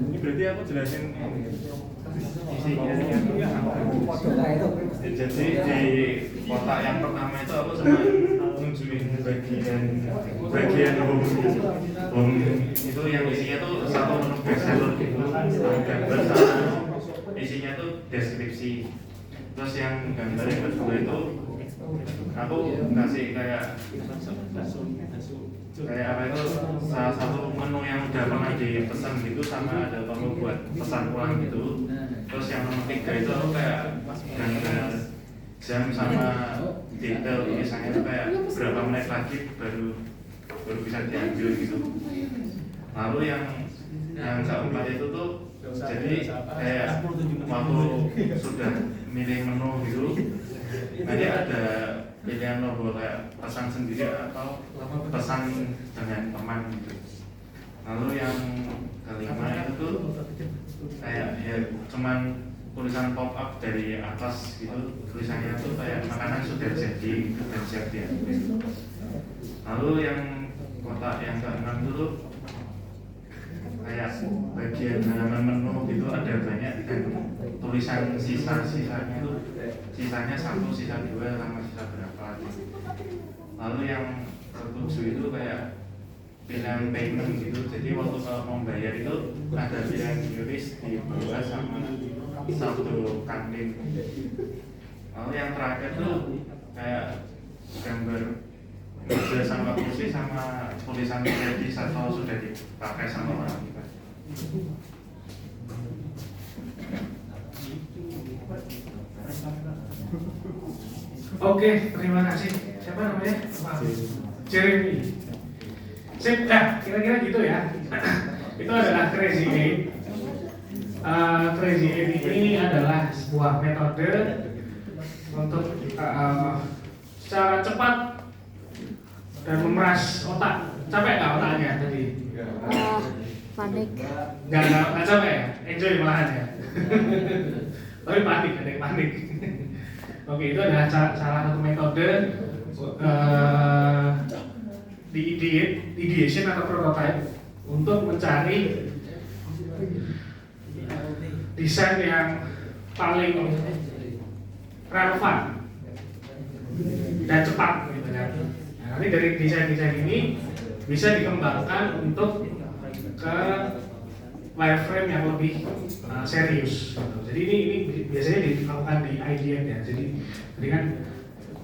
S8: Ini berarti aku jelasin isinya jadi di kotak yang pertama itu aku cuma nunjukin bagian home itu yang isinya tuh satu menu bestseller gitu, gambar sama isinya tuh deskripsi. Terus yang gambar yang kedua itu aku kasih kayak apa itu salah satu menu yang udah pernah dipesan gitu, sama ada tombol buat pesan ulang gitu. Terus yang nomor 3 itu aku kayak gambar jam sama detail tulisannya itu kayak berapa menit lagi baru bisa diambil gitu. Lalu yang keempat itu tuh jadi kayak waktu sudah milih menu gitu, nanti ada pilihan tombol kayak pesan sendiri atau pesan dengan teman gitu. Lalu yang kelima itu tuh kayak ya cuman tulisan pop up dari atas gitu, tulisannya tuh kayak makanan sudah jadi gitu dan siap diambil. Lalu yang kotak yang ke-6 itu kayak bagian halaman menu gitu ada banyak dan tulisan sisa-sisa itu, sisanya 1, sisa 2, sama sisa berapa gitu. Lalu yang ke-7 itu kayak pilihan payment gitu, jadi waktu kalau mau bayar itu ada pilihan QRIS di bawah sama satu kantin. Lalu yang terakhir tuh kayak gambar meja sama kursi sama tulisan ready atau sudah dipakai sama orang kita.
S2: Oke, terima kasih. Siapa namanya? Jeremy. Sip, kira-kira gitu ya. Itu adalah Crazy 8. Crazy 8 ini adalah sebuah metode untuk secara cepat dan memeras otak. Capek nggak otaknya tadi?
S3: Panik.
S2: Nggak capek ya? Enjoy malahan ya? Tapi panik, ada yang panik. Oke, itu adalah salah satu metode di ideation atau prototype untuk mencari desain yang paling relevan dan cepat gitu kan. Nah, nanti dari desain-desain ini bisa dikembangkan untuk ke wireframe yang lebih serius. Jadi ini biasanya dilakukan di IDM ya. Jadi kan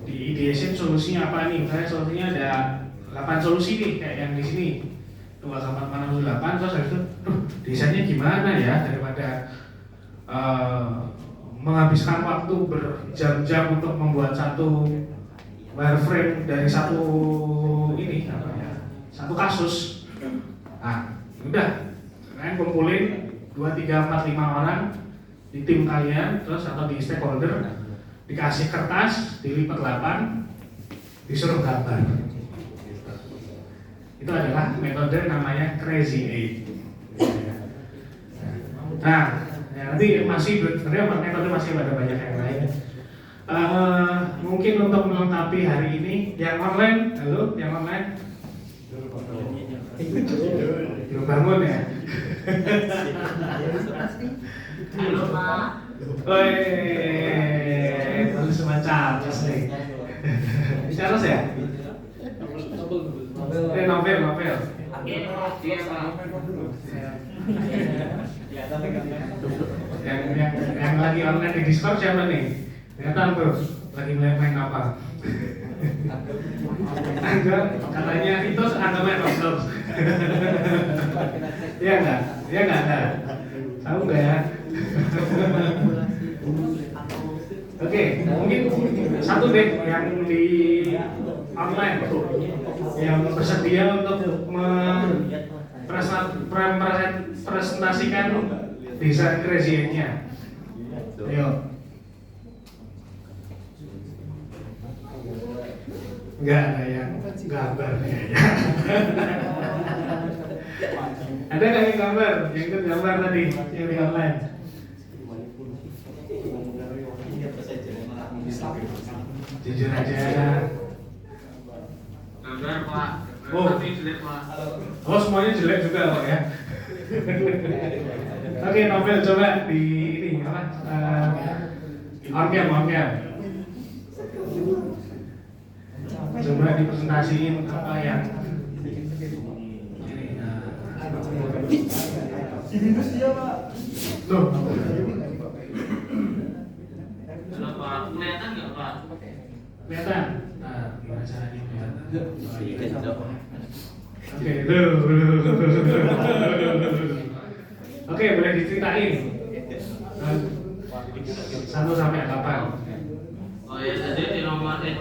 S2: di ideation solusinya apa nih? Misalnya solusinya ada 8 solusi nih kayak yang di sini. Tuh 8, terus habis itu desainnya gimana ya daripada menghabiskan waktu berjam-jam untuk membuat satu wireframe dari satu ini apa ya? Satu kasus. Nah, udah kalian kumpulin 2, 3, 4, 5 orang di tim kalian terus atau di stakeholder dikasih kertas dilipat 8 disuruh gambar. Itu adalah metode namanya Crazy Eight. Nah, ya, nanti sebenarnya metode masih ada banyak yang lain. Mungkin untuk melengkapi hari ini yang online, halo yang online belum bangun ya.
S3: Halo Pak.
S2: Baru semacam nih. Bicara ya? Novel. Yang lagi online di Discord siapa nih? Kelihatan tuh lagi main apa? Angga katanya itu main Roblox. Iya nggak? Tahu nggak ya? Oke, mungkin satu deh yang di online yang bersedia untuk presentasikan desain Crazy-nya. Ayo. Enggak ada yang gambarnya ya. Ada nggak yang gambar? Yang ikut gambar tadi yang di online? Jujur aja.
S8: Gambar Pak.
S2: Oh.
S8: Tapi jelek Pak.
S2: Oh semuanya jelek juga Pak ya. Oke, Novel coba di ini apa? On cam. Coba dipresentasiin apa yang tuh.
S8: Halo Pak, kelihatan nggak Pak?
S2: Kelihatan? Nah, gimana caranya kelihatan? Oke, Oke, boleh diceritain 1 sampai 8.
S8: Oh ya, jadi di nomor 1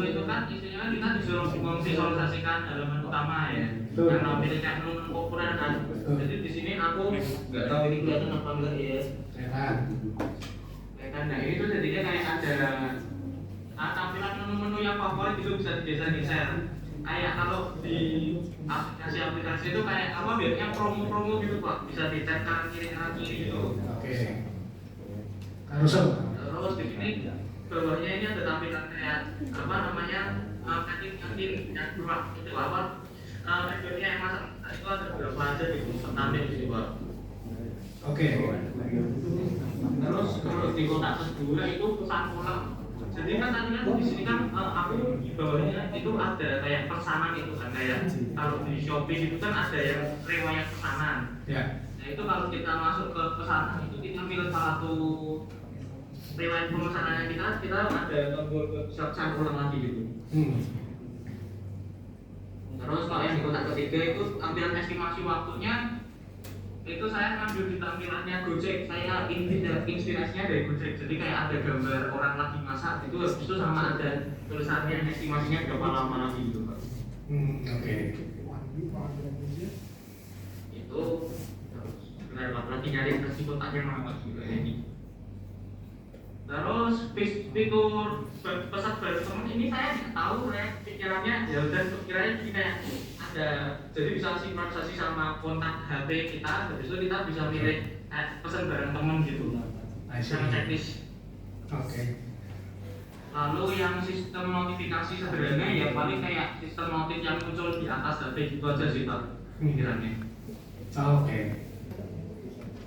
S8: itu kan isinya kita disuruh memvisualisasikan halaman utama ya. Yang namanya menu populer kan. Jadi di sini aku nggak tahu ini kelihatan apa enggak ya.
S2: Kelihatan.
S8: Nah ini tuh jadinya kayak ada tampilan menu-menu yang favorit itu bisa didesain. Kayak kalau di aplikasi itu kayak apa biasanya promo-promo gitu Pak, bisa dicek kanan kiri gitu.
S2: Oke. Carousel.
S8: Terus di sini bawahnya ini ada tampilan kayak apa namanya kantin yang dua itu apa metodenya yang masak itu ada berapa aja gitu tertampil di sini Pak.
S2: Oke.
S8: Terus kalau di kotak kedua itu pesan pulang. Jadi kan tadi kan di sini kan aku di bawahnya itu ada kayak pesanan itu kan kayak kalau di Shopee itu kan ada yang riwayat pesanan.
S2: Ya.
S8: Nah itu kalau kita masuk ke pesanan itu kita pilih satu riwayat pemesanannya kita ada tombol pesan pulang lagi gitu. Terus kalau yang di kotak ketiga itu tampilan estimasi waktunya itu saya ngambil di tampilannya Gojek, saya inspirasinya dari Gojek. Jadi kayak ada gambar orang lagi masak itu habis itu sama ada tulisannya estimasinya berapa lama lagi gitu Pak.
S2: Oke.
S8: Itu terus lagi nyari versi kotaknya nama juga ini. Terus fitur pesan baru teman ini saya tidak tahu ya pikirannya ya udah pikirannya jadi kayak ada jadi bisa sinkronisasi sama kontak HP kita, habis itu kita bisa milih pesan bareng teman gitu. Sama checklist.
S2: Oke.
S8: Lalu yang sistem notifikasi sederhana ya paling kayak sistem notif yang muncul di atas HP gitu aja sih Pak pikirannya.
S2: Oke.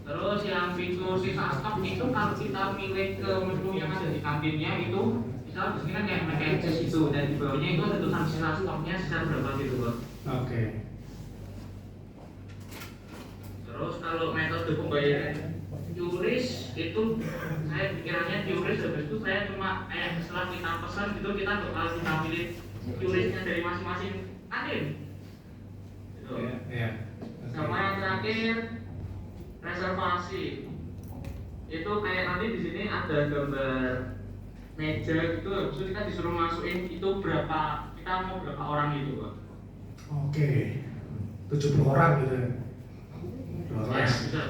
S8: Terus yang fitur sisa stok itu kalau kita milih ke menu yang ada di kantinnya itu
S9: misal di sini kan kayak McKenzie itu, dan di bawahnya itu ada tulisan sisa stoknya sisa berapa gitu bos.
S2: Oke.
S9: Terus kalau metode pembayaran QRIS itu saya pikirannya QRIS habis itu saya cuma setelah kita pesan gitu kita bakal kita pilih QRIS-nya dari masing-masing kantin gitu.
S2: Iya.
S9: Sama yang terakhir reservasi itu kayak nanti di sini ada gambar meja gitu, habis itu kita disuruh masukin itu berapa, kita mau berapa orang gitu Pak.
S2: Oke. 70 orang gitu.
S9: Ya, bisa.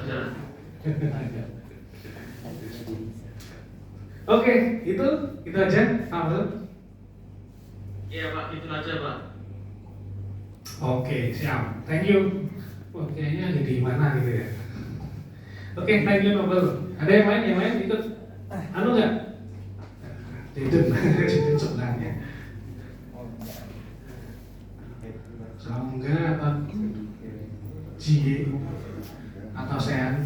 S2: Oke, itu aja, Pak.
S9: Iya Pak, itu aja Pak.
S2: Oke, siap. Thank you. Wah, kayaknya ada di mana gitu ya. Oke, thank you Nobel. Ada yang lain ikut? Anu nggak? Itu sebenarnya. Sangga atau J atau Sean?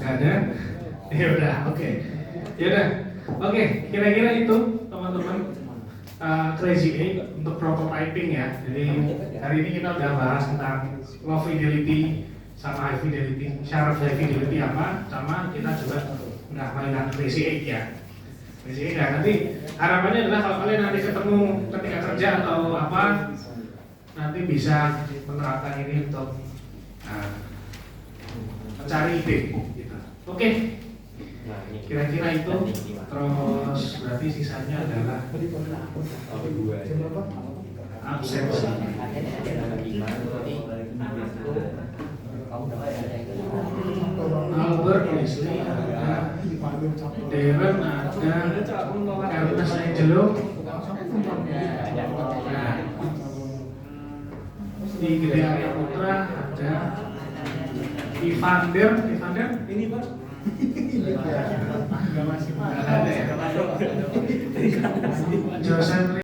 S2: Gak ada? Ya udah, oke. Ya udah, oke. Kira-kira itu teman-teman Crazy 8 untuk prototyping ya. Jadi hari ini kita udah bahas tentang low fidelity sama high fidelity. Syarat high fidelity apa? Sama kita juga udah mainan Crazy 8 ya. Crazy 8 ya. Nanti harapannya adalah kalau kalian nanti ketemu ketika kerja atau apa, nanti bisa menerapkan ini untuk mencari ide gitu. Oke. Kira-kira itu. Terus berarti sisanya adalah absensi. Albert, Leslie ada, Darren ada, Ernest Angelo, di Gede Arya Putra ada, Ivander ini Pak. Enggak masih. Ada ya. Joseph